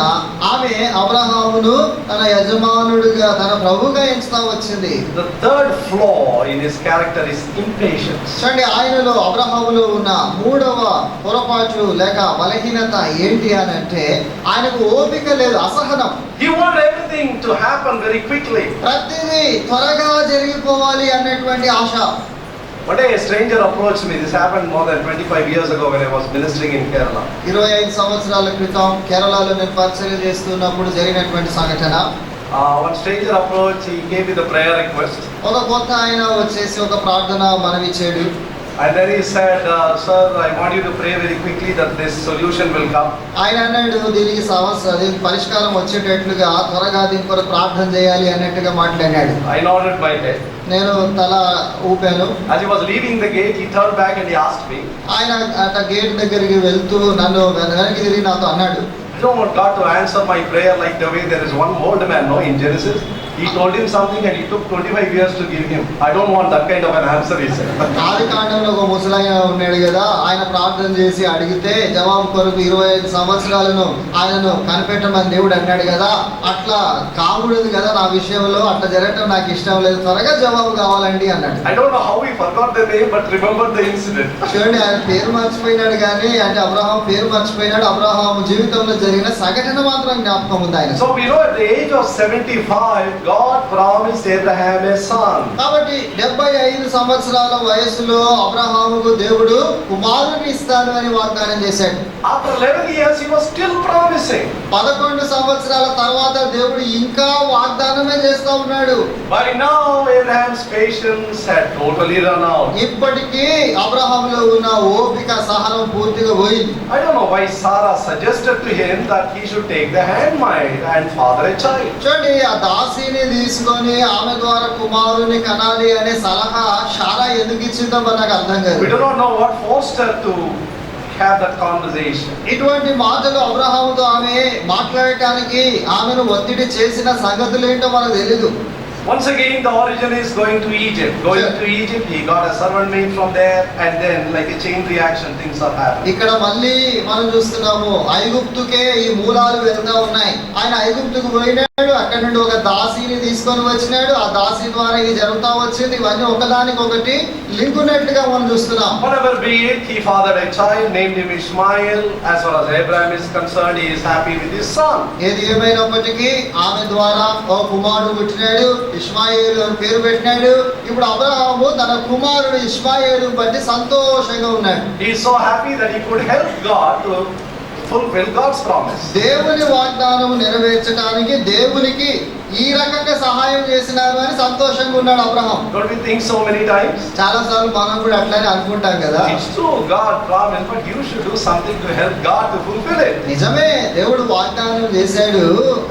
ఆమె అబ్రహామును తన యజమానుడిగా తన ప్రభువుగా ఎంచుతా వచ్చింది. The third flaw in his character is impatience. చూడండి, ఆయనలో అబ్రహాములో ఉన్న మూడవ పొరపాటు లేక బలహీనత ఏంటి అని అంటే ఆయనకు ఓపిక లేదు, అసహనం. He wanted everything to happen very quickly. ప్రతిదీ త్వరగా జరిగిపోవాలి అన్నటువంటి ఆశ. One day a stranger approached me. This happened more than 25 years ago when I was ministering in Kerala. 25 సంవత్సరాల క్రితం కేరళలో నేను పరిచర్య చేస్తున్నప్పుడు జరిగినటువంటి సంఘటన. One stranger approached, he gave me the prayer request. ఒక కొత్త ఆయన వచ్చేసి ఒక ప్రార్థన మనవిచ్చాడు. And then he said, sir, I want you to pray very quickly that this solution will come. ఆయన అన్నాడు, దీనికి పరిష్కారం వచ్చేటట్లుగా త్వరగా దీని కొరకు ప్రార్థన చేయాలి అన్నట్టుగా మాట్లాడాడు. I nodded my head. నేను తల ఊపాను. As he was leaving the gate, he turned back and he asked me. ఆయన అట గేట్ దగ్గరికి వెళ్తూ నన్ను వెనక్కి తిరిగి నాతో అన్నాడు, I don't want God to answer my prayer like the way there is one old man, no, in Genesis. He told him something and he took 25 years to give him. I don't want that kind of an answer, he said. ఆది కాండంలో ఒక ముసలాయన ఉన్నాడు కదా, ఆయన ప్రార్థన చేసి అడిగితే జవాబు కొరకు 25 సంవత్సరాలను ఆయనను కనిపెట్టమని దేవుడు అన్నాడు కదా, అట్లా కాకూడదు కదా నా విషయంలో, అట్లా జరగటం నాకు ఇష్టం లేదు, త్వరగా జవాబు కావాలండి అన్నాడు. I don't know how he forgot the name but remembered the incident. చూడండి, ఆయన పేరు మర్చిపోయినాడు కానీ అంటే అబ్రహాం పేరు మర్చిపోయినాడు, అబ్రహాం జీవితంలో జరిగిన సంఘటన మాత్రం జ్ఞాపకం ఉంది ఆయన. So we know at the age of 75 God promised Abraham a son. కాబట్టి 75 సంవత్సరాల వయసులో అబ్రహాముకు దేవుడు కుమారుని ఇస్తాను అని వాగ్దానం చేశాడు. After 11 years he was still promising. 11 సంవత్సరాల తర్వాత దేవుడు ఇంకా వాగ్దానమే చేస్తా ఉన్నాడు. By now Abraham's patience had totally run out. ఇప్పటికీ అబ్రహాములో ఉన్న ఓపిక సహనం పూర్తిగా పోయింది. I don't know why Sarah suggested to him that he should take the handmaid and father a child. చూడండి, ఆ దాసిని తీసుకొని ఆమె ద్వారా కుమారుని కనాలి అనే సలహా శారా ఎందుకు ఇచ్చిందో మనకు అర్థం కాదు. We do not know what forced her to have that conversation. ఇటువంటి మాటలు అబ్రహాముతో ఆమె మాట్లాడటానికి ఆమెను ఒత్తిడి చేసిన సంగతులు ఏంటో మనకు తెలీదు. Once again the origin is going to Egypt. Going to Egypt, he got a servant maid from there, and then like a chain reaction, things are happening. ఇక్కడ మళ్ళీ మనం చూస్తున్నాము, ఐగుప్తుకే ఈ మూలాలు వెళ్తా ఉన్నాయి. ఆయన ఐగుప్తుకు పోయినాడు, అక్కడ నుండి ఒక దాసిని తీసుకొని వచ్చినాడు, ఆ దాసి ద్వారా ఇది జరుగుతా వచ్చింది. ఇవన్నీ ఒకదానికి ఒకటి లింక్ ఉన్నట్టుగా మనం చూస్తున్నాం. Whatever be it, he fathered a child, named him Ishmael. As far as Abraham is concerned, he is happy with his son. ఏది ఏమైనప్పటికీ ఆమె ద్వారా ఒక కుమారుడు పుట్టినాడు, ఇష్మాయేలు అని పేరు పెట్టినాడు. ఇప్పుడు అబ్రహాము తన కుమారుడు ఇష్మాయేలు బట్టి సంతోషంగా ఉన్నాడు. He is so happy that he could help God to fulfill God's promise. దేవుని వాగ్దానం నెరవేర్చడానికి దేవునికి ఈ రకంగా సహాయం చేసినారు అని సంతోషంగా ఉన్నాడు Abraham. Don't we think so many times? చాలా సార్లు మనం కూడా అట్లానే అనుకుంటాం కదా. It's true, God promised, but you should do something to help God to fulfill it. నిజమే, దేవుడు వాగ్దానం చేశాడు.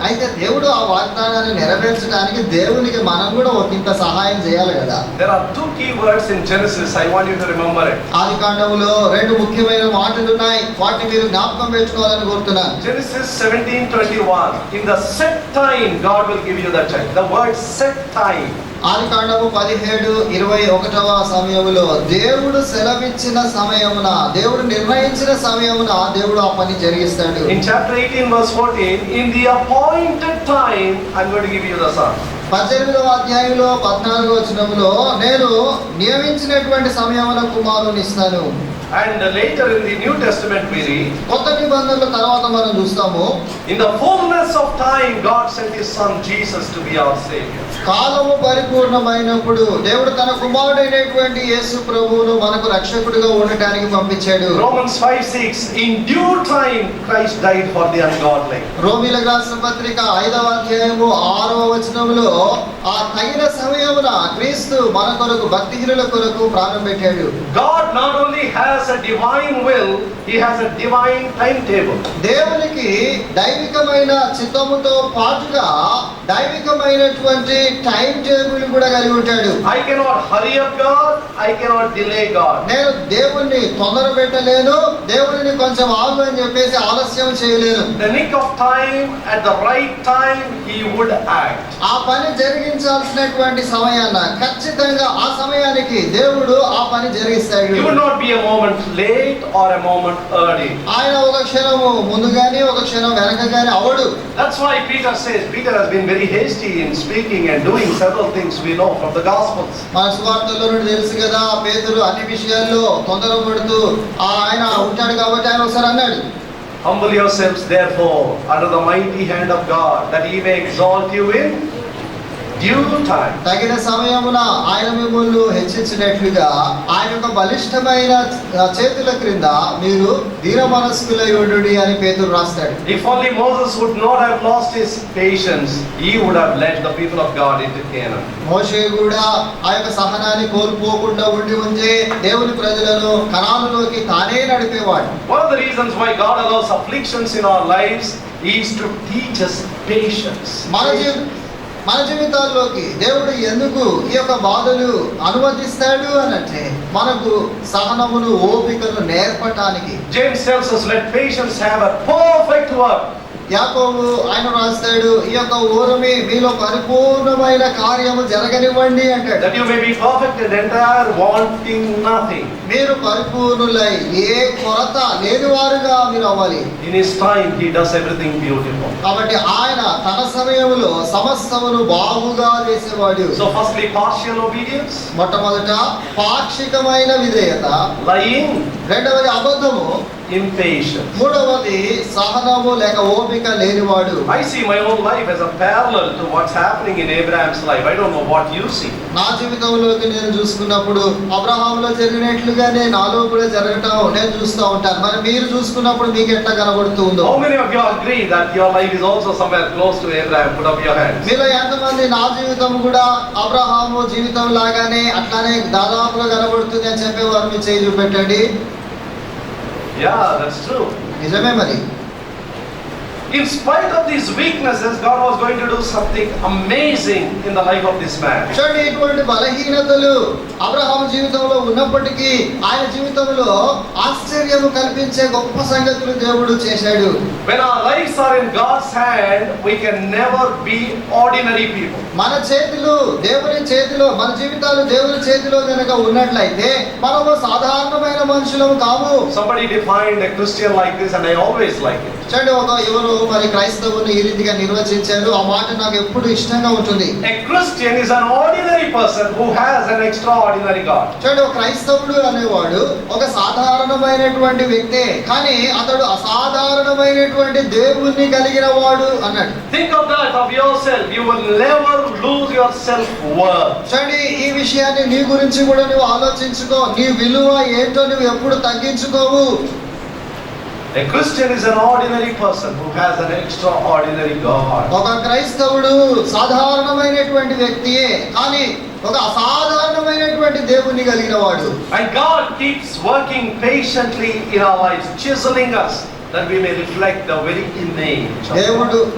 అయితే దేవుడు ఆ వాగ్దానాన్ని నెరవేర్చడానికి దేవునికి మనం కూడా ఒకంత సహాయం చేయాలి కదా. There are two key words in Genesis. I want you to remember it. ఆదికాండములో రెండు ముఖ్యమైన మాటలు ఉన్నాయి, వాటిని మీరు జ్ఞాపకం పెట్టుకోవాలని కోరుతున్నాను. Genesis 17:21. In the set time, God will give you that child. The word set time. ఆదికాండము 17:21 సమయములో దేవుడు సెలవిచ్చిన సమయమున, దేవుడు నిర్ణయించిన సమయమున దేవుడు ఆ పని జరిగిస్తాడు. In chapter 18 verse 14, in the appointed time, I'm going to give you the son. 18వ అధ్యాయంలో 14వ వచనములో నేను నియమించినటువంటి సమయమున కుమారుని ఇస్తాను. And later in the New Testament we read, కొత్త నిబంధనల తర్వాత మనం చూస్తాము, in the fullness of time, God sent His Son Jesus to be our Savior. కాలము పరిపూర్ణమైనప్పుడు దేవుడు తన కుమారుడైనటువంటి యేసు ప్రభువును మనకు రక్షకుడిగా ఉండటానికి పంపించాడు. Romans 5:6, in due time Christ died for the ungodly. రోమీయులకు రాసిన పత్రిక 5వ అధ్యాయము 6వ వచనములో ఆ తగిన సమయమున క్రీస్తు మన కొరకు, భక్తిహీనుల కొరకు ప్రాణం పెట్టాడు. God not only has a divine will, He has a divine timetable. దేవునికి దైవికమైన చిత్తముతో పాటుగా దైవికమైనటువంటి టైం టేబుల్ కూడా కలిగి ఉంటాడు. I cannot hurry up God, I cannot delay God. నేను దేవుణ్ణి తొందర పెట్టలేను, దేవుడిని కొంచెం ఆగు అని చెప్పేసి ఆలస్యం చేయలేను. The nick of time, at the right time, He would act. ఆ పని జరిగించాల్సినటువంటి సమయాన ఖచ్చితంగా ఆ సమయానికి దేవుడు ఆ పని జరిగిస్తాడు. You will not be a moment late or a moment early. ఆయన ఒక క్షణము ముందుగానే ఒక క్షణం వెనకగానే అవడు. That's why Peter says, Peter has been very hasty in speaking and doing several things we know from the Gospels. మన సువార్తల్లో నుండి తెలుసు కదా, పేతురు అన్ని విషయాల్లో తొందరపడుతూ ఆయన ఉంటాడు కాబట్టి ఆయన ఒకసారి అన్నాడు, Humble yourselves therefore under the mighty hand of God, that He may exalt you in due time. తగిన సమయమున ఆయన మిమ్మల్ని హెచ్చించినట్లుగా ఆయన యొక్క బలిష్టమైన చేతుల క్రింద మీరు దీన మనస్కులై ఉండుడి అని పేతురు రాస్తాడు. If only Moses would not have lost his patience, he would have led the people of God into Canaan. మోషే కూడా ఆ యొక్క సహనాన్ని కోల్పోకుండా ఉంటే దేవుని ప్రజలను కనానులోకి తానే నడిపేవాడు. One of the reasons why God allows afflictions in our lives is to teach us patience. మన జీవితాల్లోకి దేవుడు ఎందుకు ఈ యొక్క బాధలు అనుమతిస్తాడు అనంటే మనకు సహనమును, ఓపికను నేర్పటానికి. James tells us, let patience have a perfect work. యాకోబు ఆయన రాస్తాడు, ఈ యొక్క ఓరమి మీలో పరిపూర్ణమైన కార్యము జరగనివ్వండి అంటాడు. That you may be perfect and entire, wanting nothing. మీరు పరిపూర్ణులై ఏ కొరత లేనివారుగా మీరు అవ్వాలి. In His time, He does everything beautiful. కాబట్టి ఆయన తన సమయములో సమస్తమును బాగుగా చేసేవాడు. So firstly, partial obedience. మొట్టమొదట పాక్షికమైన విధేయత, Lying. రెండవది అబద్ధము, impatience. మూడవది సహనము లేక ఓపిక లేనివాడు. I see my own life as a parallel to what's happening in Abraham's life. I don't know what you see. నా జీవితంలోకి నేను చూసుకున్నప్పుడు అబ్రహాములో జరిగినట్లుగానే నాలో కూడా జరగటం నేను చూస్తూ ఉంటాను. మరి మీరు చూసుకున్నప్పుడు మీకు ఎట్లా కనబడుతుందో? How many of you agree that your life is also somewhere close to Abraham? Put up your hands. మీలో ఎంతమంది నా జీవితం కూడా అబ్రహాము జీవితం లాగానే అట్లానే దాదాపుగా కనబడుతుంది అని చెప్పేవారు మీ చేయి చూపెట్టండి. Yeah, that's true. నిజమే మరి. In spite of these weaknesses, God was going to do something amazing in the life of this man. చూడండి, ఇటువంటి బలహీనతలు అబ్రహాము జీవితంలో ఉన్నప్పటికీ ఆయన జీవితంలో ఆశ్చర్యము కల్పించే గొప్ప సంగతులు దేవుడు చేశాడు. When our lives are in God's hand, we can never be ordinary people. మన చేతులు దేవుని చేతిలో, మన జీవితాలు దేవుని చేతిలో గనక ఉన్నట్లయితే మనము సాధారణమైన మనుషులము కాము. Somebody defined a Christian like this, and I always like it. చూడండి, ఎవరు మరి క్రైస్తవుని ఈ రీతిగా నిర్వచించారు. ఆ మాట నాకు ఎప్పుడు ఇష్టంగా ఉంటుంది. A Christian is an ordinary person who has an extraordinary God. చూడండి, ఒక క్రైస్తవుడు అనేవాడు ఒక సాధారణమైనటువంటి వ్యక్తే, కానీ అతడు అసాధారణమైనటువంటి దేవుణ్ణి కలిగిన వాడు అన్నాడు. Think of that of yourself. You will never lose your self-worth. చూడండి, ఈ విషయాన్ని నీ గురించి కూడా నువ్వు ఆలోచించుకో. నీ విలువ ఏంటో నువ్వు ఎప్పుడు తగ్గించుకోవు. A Christian is an ordinary person who has an extraordinary God. ఒక క్రైస్తవుడు సాధారణమైనటువంటి వ్యక్తియే, కానీ ఒక అసాధారణమైనటువంటి దేవుణ్ణి కలిగిన వాడు. And God keeps working patiently in our lives, chiseling us, that we may reflect the very image.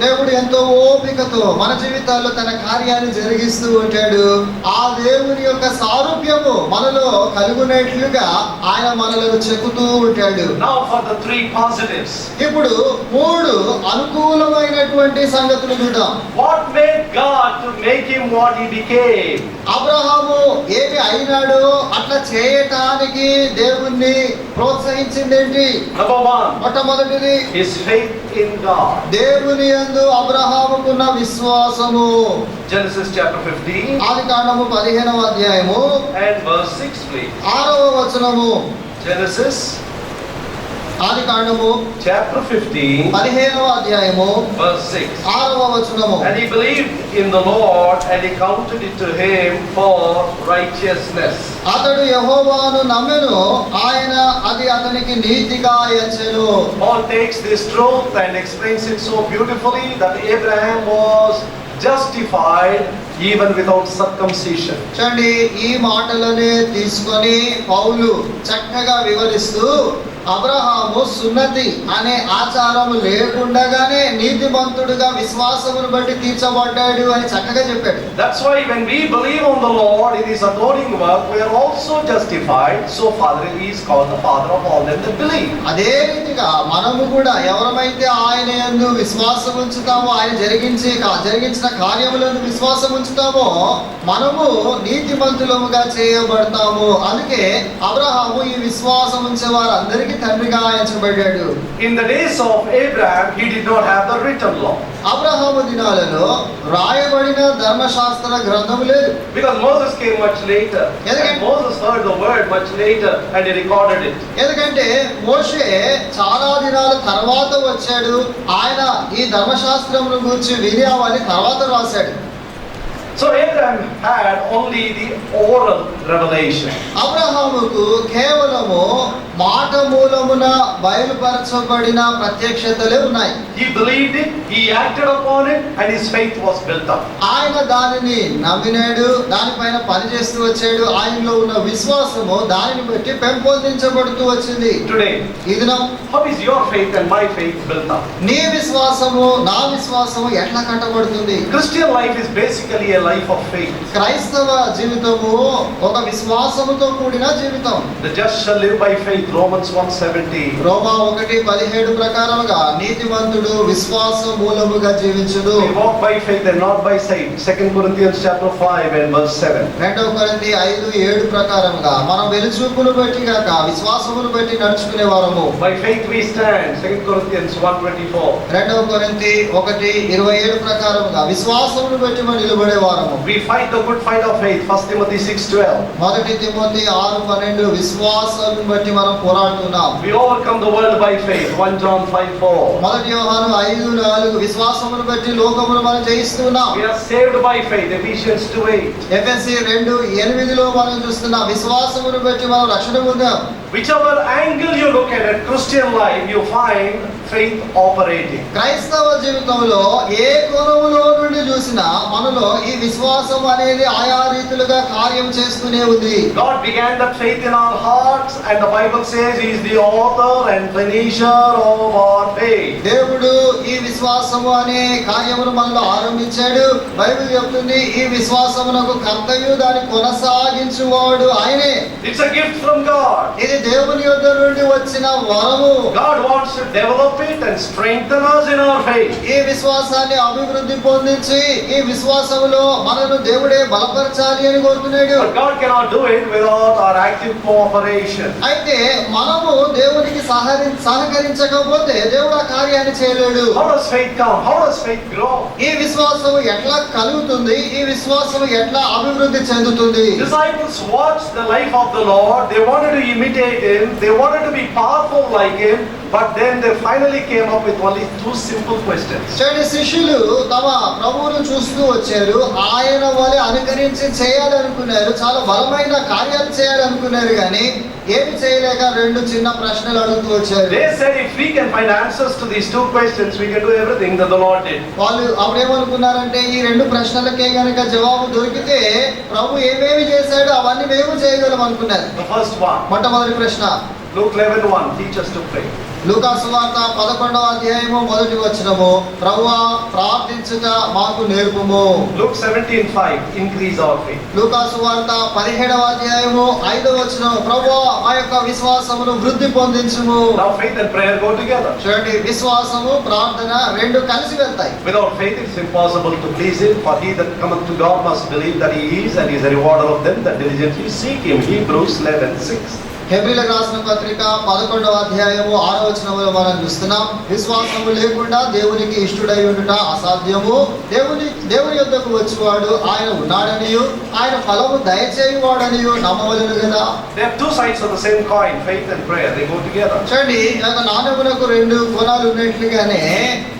దేవుడు ఎంతో ఓపికతో మన జీవితాల్లో తన కార్యాన్ని జరిగిస్తూ ఉంటాడు. ఆ దేవుని యొక్క సారూప్యము మనలో కలుగునేట్లుగా ఆయన మనలను చెక్కుతూ ఉంటాడు. Now for the three positives. ఇప్పుడు మూడు అనుకూలమైనటువంటి సంగతులు చూద్దాం. What made God to make him what he became? Abraham ఏమి అయినాడో అట్లా చేయటానికి దేవుణ్ణి ప్రోత్సహించింది ఏంటి? Number one, మొట్టమొదటిది his faith in God. దేవుని యందు అబ్రహాముకున్న విశ్వాసము. Genesis chapter 15 ఆదికాండము 15వ అధ్యాయము and verse 6, please. 6వ వచనము. Genesis ఆదికాండము chapter 15 15వ అధ్యాయము verse 6. 6వ వచనము. And he believed in the Lord, and he counted it to him for righteousness. అతడు యెహోవాను నమ్మెను, ఆయన అది అతనికి నీతిగా ఎంచెను. Paul takes this truth and explains it so beautifully that Abraham was justified even without circumcision. చూడండి, ఈ మాటలనే తీసుకొని పౌలు చక్కగా వివరిస్తూ అబ్రహాము సున్నతి అనే ఆచారము లేకుండానే నీతిమంతుడుగా విశ్వాసమును బట్టి తీర్చబడ్డాడు అని చక్కగా చెప్పాడు. That's why when we believe on the Lord in his atoning work, we are also justified. So Father, he is called the father of all them that believe. అదే రీతిగా మనము కూడా ఎవరమైతే ఆయన యందు విశ్వాసం ఉంచుతామో, ఆయన జరిగించిన కార్యములందు విశ్వాసం ఉంచుతామో మనము నీతిమంతులముగా చేయబడతాము. అందుకే అబ్రహాము ఈ విశ్వాసం ఉంచే వారందరికీ తండ్రిగా ఎంచబడ్డాడు. In the days of Abraham, he did not have the written law. Abraham దినాలలో రాయబడిన ధర్మశాస్త్ర గ్రంథము లేదు. Because Moses came much later. And Moses heard the word much later and he recorded it. ఎందుకంటే మోషే చాలా దినాల తర్వాత వచ్చాడు. ఆయన ఈ ధర్మశాస్త్రమును గురించి విని అవన్నీ తర్వాత రాశాడు. So Abraham had only the oral revelation. అబ్రహాముకు కేవలము మాట మూలమున బయలుపరచబడిన ప్రత్యక్షతలే ఉన్నాయి. He believed it, he acted upon it, and his faith was built up. ఆయన దానిని నమ్మినాడు, దానిపైన పనిచేస్తూ వచ్చాడు. ఆయనలో ఉన్న విశ్వాసము దానిని బట్టి పెంపొందించబడుతూ వచ్చింది. Today, ఈ దినం how is your faith and my faith built up? నీ విశ్వాసము నా విశ్వాసము ఎట్లా కట్టబడుతుంది? Christian life is basically a life of faith. క్రైస్తవ జీవితము ఒక విశ్వాసముతో కూడిన జీవితం. The just shall live by faith. Romans 1:17. రోమా 1:17 ప్రకారముగా నీతిమంతుడు విశ్వాస మూలముగా జీవించును. We walk by faith and not by sight. 2 Corinthians chapter 5 and verse 7. 2 కొరింథీ 5:7 ప్రకారముగా మనం వెలుచూపును బట్టి గాక విశ్వాసమును బట్టి నడుచుకునే వారము. By faith we stand. 2 Corinthians 1:24. 2 కొరింథీ 1:27 ప్రకారముగా విశ్వాసమును బట్టి మనం నిలబడే వారము. వారము. We fight the good fight of faith. 1 Timothy 6:12. మొదటి తిమోతి 6:12 విశ్వాసాలను బట్టి మనం పోరాడుతున్నాం. We overcome the world by faith. 1 John 5:4. మొదటి యోహాను 5:4 విశ్వాసమును బట్టి లోకమును మనం జయిస్తున్నాం. We are saved by faith. Ephesians 2:8. ఎఫెసీ 2:8లో మనం చూస్తున్నాం విశ్వాసమును బట్టి మనం రక్షణ పొందాం. Whichever angle you look at Christian life, you find faith operating. క్రైస్తవ జీవితంలో ఏ కోణంలో నుండి చూసినా మనలో ఈ విశ్వాసం అనేది ఆయా రీతిలుగా కార్యం చేస్తూనే ఉంది. God began that faith in our hearts, and the Bible says He is the author and finisher of our faith. దేవుడు ఈ విశ్వాసము అనే కార్యమును మనలో ఆరంభించాడు. బైబిల్ చెప్తుంది ఈ విశ్వాసమునకు కర్తయు దాన్ని కొనసాగించువాడు ఆయనే. It's a gift from God. ఇది దేవుని యొద్ద నుండి వచ్చిన వరము. God wants to develop it and strengthen us in our faith. ఈ విశ్వాసాన్ని అభివృద్ధి పొందించి ఈ విశ్వాసములో మనను దేవుడే బలపరచాలి అని కోరుతున్నాడు. But God cannot do it without our active cooperation. అయితే మనము దేవునికి సహకరించకపోతే దేవుడు ఆ కార్యాన్ని చేయలేడు. How does faith come? How does faith grow? ఈ విశ్వాసము ఎట్లా కలుగుతుంది? ఈ విశ్వాసము ఎట్లా అభివృద్ధి చెందుతుంది? Disciples watched the life of the Lord. They wanted to imitate Him. They wanted to be powerful like Him. But then they finally came up with only two simple questions. చూడండి, శిష్యులు తమ ప్రభువును చూస్తూ వచ్చారు. ఆయన వలె అనుకరించి చేయాలనుకున్నారు. చాలా బలమైన కార్యాలు చేయాలనుకున్నారు, కానీ ఏమి చేయలేక రెండు చిన్న ప్రశ్నలు అడుగుతూ వచ్చారు. They said, if we can find answers to these two questions, we can do everything that the Lord did. వాళ్ళు అప్పుడు ఏమనుకున్నారంటే ఈ రెండు ప్రశ్నలకే గనక జవాబు దొరికితే ప్రభు ఏమేమి చేశాడో అవన్నీ మేము చేయగలం అనుకున్నారు. The first one, మొట్టమొదటి ప్రశ్న Luke 11:1, teach us to pray. లూకా సువార్త 11:1 ప్రభువా ప్రార్థించుట మాకు నేర్పుము. Luke 17:5, increase our faith. లూకా సువార్త 17:5 ప్రభువా మా యొక్క విశ్వాసమును వృద్ధి పొందించుము. Now faith and prayer go together. చూడండి, విశ్వాసము ప్రార్థన రెండు కలిసి వెళ్తాయి. Without faith it is impossible to please Him. For he that cometh to God must believe that He is, and He is a rewarder of them that diligently seek Him. Hebrews 11:6. హెబ్రీయులకు రాసిన పత్రిక 11:6 మనం చూస్తున్నాం. విశ్వాసము లేకుండా దేవునికి ఇష్టుడై ఉండుట అసాధ్యము. దేవుని యొద్దకు వచ్చేవాడు ఆయన ఉన్నాడనియు ఆయన ఫలము దయచేయువాడనియు నమ్మవలెను కదా. They have two sides of the same coin, faith and prayer. They go together. చూడండి, ఈ యొక్క నాణెమునకు రెండు కోణాలు ఉన్నట్లుగానే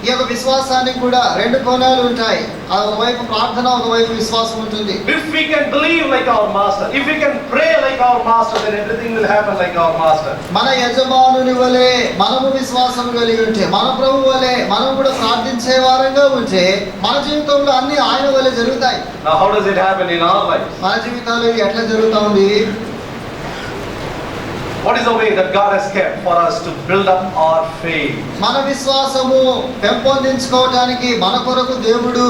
ఈ యొక్క విశ్వాసానికి కూడా రెండు కోణాలు ఉంటాయి. ఒకవైపు ప్రార్థన, ఒకవైపు విశ్వాసం ఉంటుంది. If we can believe like our master, if we can pray like our master, then everything will happen like our master. మన యజమానుని వలె మనము విశ్వాసం కలిగి ఉంటే, మన ప్రభు వలె మనం కూడా ప్రార్థించే వారంగా ఉంటే మన జీవితంలో అన్ని ఆయన వలె జరుగుతాయి. Now how does it happen in our lives? మన జీవితాల్లో ఇది ఎట్లా జరుగుతుంది? What is the way that God has kept for us to build up our faith? మన విశ్వాసము పెంపొందించుకోవడానికి మన కొరకు దేవుడు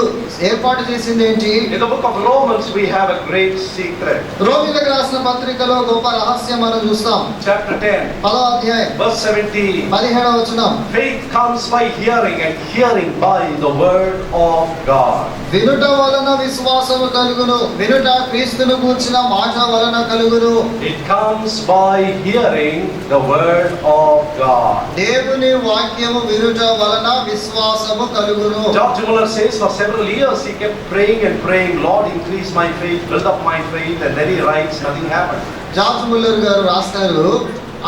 ఏర్పాటు చేసింది ఏంటి? In the book of Romans we have a great secret. రోమీయులకు రాసిన పత్రికలో గొప్ప రహస్యం మనం చూస్తాం. Chapter 10, 10వ అధ్యాయం verse 17. 17వ Faith comes by hearing, and hearing by the word of God. వినుట వలన విశ్వాసము కలుగును, వినుట క్రీస్తును గూర్చిన మాట వలన కలుగును. It comes by hearing the word of God. దేవుని వాక్యము వినుట వలన విశ్వాసము కలుగును. George Muller says for several years he kept praying and praying, Lord increase my faith, build up my faith, and then he writes, nothing happened. George Muller గారు రాస్తారు,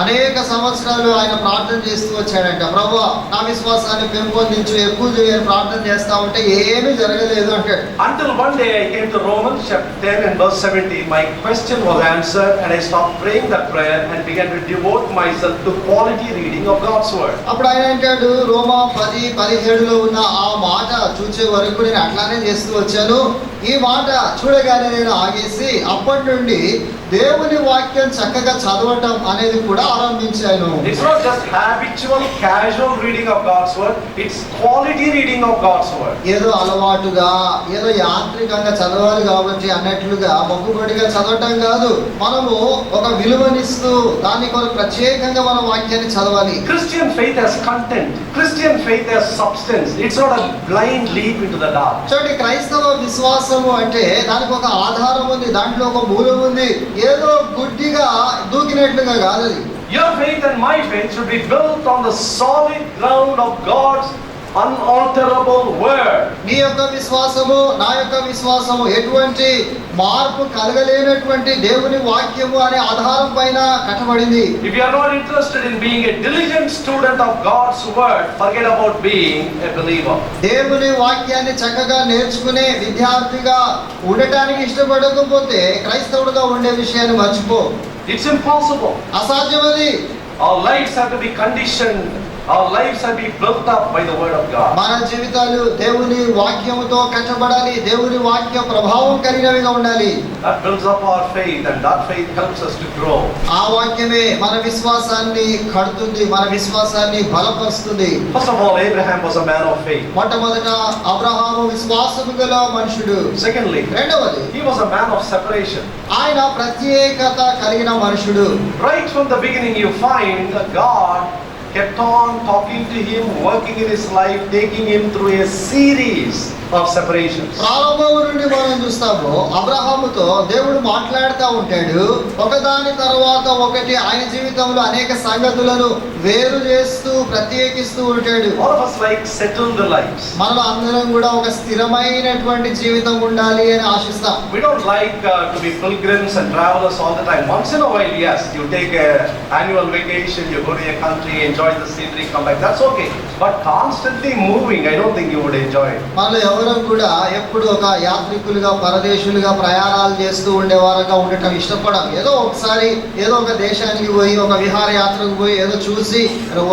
అనేక సంవత్సరాలు ఆయన ప్రార్థన చేస్తూ వచ్చాడంట. ప్రభువా నా విశ్వాసాన్ని పెంపొందించు, ఎక్కువ చేయని ప్రార్థన చేస్తా ఉంటే ఏమీ జరగలేదు అంటాడు. Until one day I came to Romans chapter 10 and verse 17. My question was answered and I stopped praying that prayer and began to devote myself to quality reading of God's word. అప్పుడు ఆయన అంటాడు, రోమా 10:17 ఉన్న ఆ మాట చూసే వరకు నేను అట్లానే చేస్తూ వచ్చాను. ఈ మాట చూడగానే నేను ఆగేసి అప్పటి నుండి దేవుని వాక్యం చక్కగా చదవటం అనేది కూడా ఆరంభించాను. It's not just habitual casual reading of God's word, it's quality reading of God's word. ఏదో అలవాటుగా, ఏదో యాంత్రికంగా చదవాలి కాబట్టి అన్నట్లుగా మొక్కుబడిగా చదవటం కాదు. మనము ఒక విలువనిస్తూ దాని కొరకు ప్రత్యేకంగా మన వాక్యాన్ని చదవాలి. Christian faith has content. Christian faith has substance. It's not a blind leap into the dark. చూడండి, క్రైస్తవ విశ్వాసము అంటే దానికి ఒక ఆధారం ఉంది, దాంట్లో ఒక మూలం ఉంది. ఏదో గుడ్డిగా దూకినట్లుగా కాదు అది. Your faith and my faith should be built on the solid ground of God's unalterable word. నీ యొక్క యొక్క విశ్వాసము నా యొక్క విశ్వాసము ఎటువంటి మార్పు కలగలేనటువంటి దేవుని వాక్యము అనే ఆధారం పైన కట్టబడింది. If you are not interested in being a diligent student of God's word, forget about being a believer. దేవుని వాక్యాన్ని చక్కగా నేర్చుకునే విద్యార్థిగా ఉండటానికి ఇష్టపడకపోతే క్రైస్తవుడుగా ఉండే విషయాన్ని మర్చిపో. It's impossible. అసాధ్యమది. Our lives have to be conditioned. Our lives have to be built up by the word of God. మన జీవితాలు దేవుని వాక్యముతో కట్టబడాలి. దేవుని వాక్య ప్రభావం కలిగినవిగా ఉండాలి. That builds up our faith, and that faith helps us to grow. ఆ వాక్యమే మన విశ్వాసాన్ని కడుతుంది, మన విశ్వాసాన్ని బలపరుస్తుంది. First of all, Abraham was a man of faith. మొట్టమొదట అబ్రహాము విశ్వాసము గల మనుషుడు. Secondly, రెండవది he was a man of separation. ఆయన ప్రత్యేకత కలిగిన మనుషుడు. Right from the beginning, you find that God kept on talking to him, working in his life, taking him through a series of separations. ప్రారంభం నుండి మనం చూస్తాము అబ్రహాముతో దేవుడు మాట్లాడుతూ ఉంటాడు. ఒకదాని తర్వాత ఒకటి ఆయన జీవితంలో అనేక సంగతులను వేరు చేస్తూ ప్రత్యేకిస్తూ ఉంటాడు. All of us like settled lives. మనలో అందరం కూడా ఒక స్థిరమైనటువంటి జీవితం ఉండాలి అని ఆశిస్తాం. We don't like to be pilgrims and travelers all the time. Once in a while, yes, you take a annual vacation, you go to a country, enjoy the scenery, come back. That's okay. But constantly moving, I don't think you would enjoy it. మనలో ఎవరం కూడా ఎప్పుడు ఒక యాత్రికులుగా పరదేశులుగా ప్రయాణాలు చేస్తూ ఉండేవారుగా ఉండటం ఇష్టపడం. ఏదో ఒకసారి ఏదో ఒక దేశానికి పోయి ఒక విహారయాత్రకు పోయి ఏదో చూసి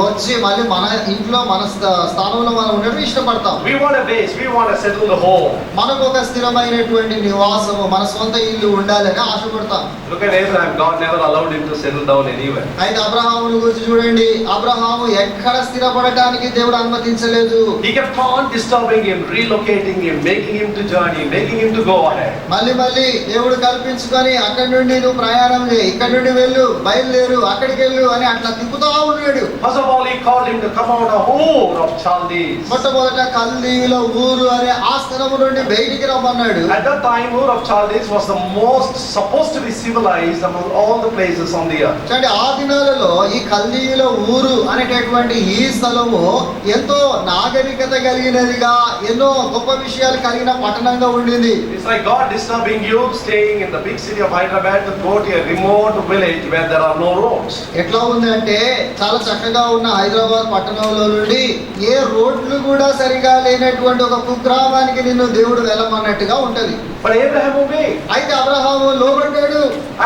వచ్చి మళ్ళీ మన ఇంట్లో మన స్థానంలో మనం ఉండటం ఇష్టపడతాం. We want a base, we want to settle the home. మనకు ఒక స్థిరమైనటువంటి నివాసము, మన సొంత ఇల్లు ఉండాలని ఆశపడతాం. Look at Abraham. God never allowed him to settle down anywhere. అయితే అబ్రహామును గురించి చూడండి. అబ్రహాము ఎక్కడ స్థిరపడటానికి దేవుడు అనుమతించలేదు. He kept on disturbing him, relocating him, making him to journey, making him to go ahead. మళ్ళీ దేవుడు కల్పించుకొని అక్కడి నుండి నువ్వు ప్రయాణం చేయి, ఇక్కడ నుండి వెళ్ళు, బయలుదేరు, అక్కడికి వెళ్ళు అని అట్లా తిప్పుతా ఉన్నాడు. First of all, he called him to come out of Ur of Chaldees. మొట్టమొదట కల్దీయుల ఊరు అనే ఆ స్థలము నుండి బయటికి రమ్మన్నాడు. At that time, Ur of Chaldees was the most supposed to be civilized among all the places on the earth. అంటే ఆ దినాలలో ఈ కల్దీయుల ఊరు అనేటటువంటి ఈ స్థలము ఎంతో నాగరికత కలిగినదిగా, ఎన్నో గొప్ప విషయాలు కలిగిన పట్టణంగా ఉండింది. It's like God disturbing you, staying in the big city of Hyderabad to go to a remote village where there are no roads. ఎట్లా ఉందంటే చాలా చక్కగా ఉన్న హైదరాబాద్ పట్టణంలో నుండి ఏ రోడ్లు కూడా సరిగా లేనటువంటి ఒక కుగ్రామానికి నిన్ను దేవుడు వెళ్ళమన్నట్టుగా ఉంటది. But Abraham obeyed. అయితే Abraham లోబడ్డాడు.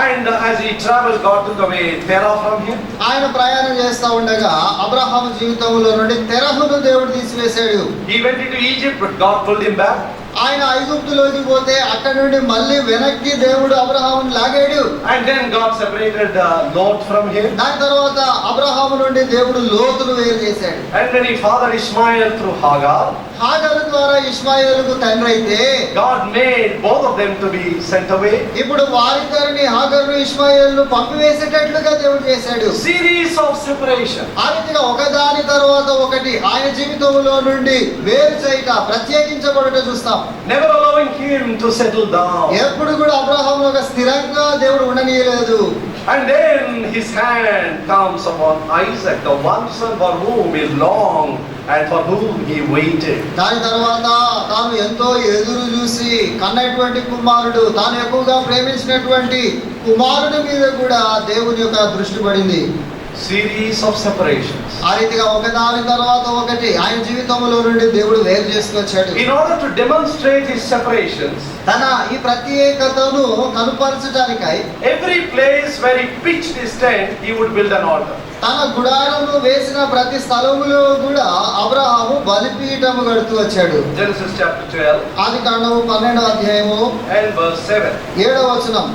And as he traveled, God took away Terah from him. ఆయన ప్రయాణం చేస్తా ఉండగా అబ్రహాము జీవితంలో నుండి తెరహును దేవుడు తీసివేశాడు. He went into Egypt, but God pulled him back. ఆయన ఐగుప్తులోకి పోతే అక్కడ నుండి మళ్ళీ వెనక్కి దేవుడు అబ్రహామును లాగాడు. And then God separated Lot from him. దాని తర్వాత అబ్రహాము నుండి దేవుడు లోతును వేరు చేశాడు. And then he fathered Ishmael through Hagar. హాగరు ద్వారా ఇష్మాయేలుకు తండ్రి అయితే God made both of them to be sent away. ఇప్పుడు వారిద్దరిని హాగరును ఇష్మాయేలును పంపివేసేటట్లుగా దేవుడు చేశాడు. Series of separation. ఆ రీతిగా ఒకదాని తర్వాత ఒకటి ఆయన జీవితంలో నుండి వేరు చేయట, ప్రత్యేకించబడట చూస్తాం. Never allowing him to settle down. ఎప్పుడు కూడా అబ్రహామును ఒక స్థిరంగా దేవుడు ఉండనీయలేదు. And then his hand comes upon Isaac, the one son for whom he longed and for whom he waited. దాని తర్వాత తాను ఎంతో ఎదురు చూసి కన్నటువంటి కుమారుడు, తాను ఎక్కువగా ప్రేమించినటువంటి కుమారుడి మీద కూడా దేవుని యొక్క దృష్టి పడింది. Series of separations. ఆ రీతిగా ఒకదాని తర్వాత ఒకటి ఆయన జీవితంలో నుండి దేవుడు వేరు చేసుకొచ్చాడు. In order to demonstrate his separations, తన ఈ ప్రత్యేకతను కనుపరచడానికై every place where he pitched his tent, he would build an altar. తన గుడారము వేసిన ప్రతి స్థలములో కూడా అబ్రహాము బలిపీఠము కడుతూ వచ్చాడు. Genesis chapter 12 ఆదికాండము 12వ అధ్యాయము and verse 7. 7వ వచనం.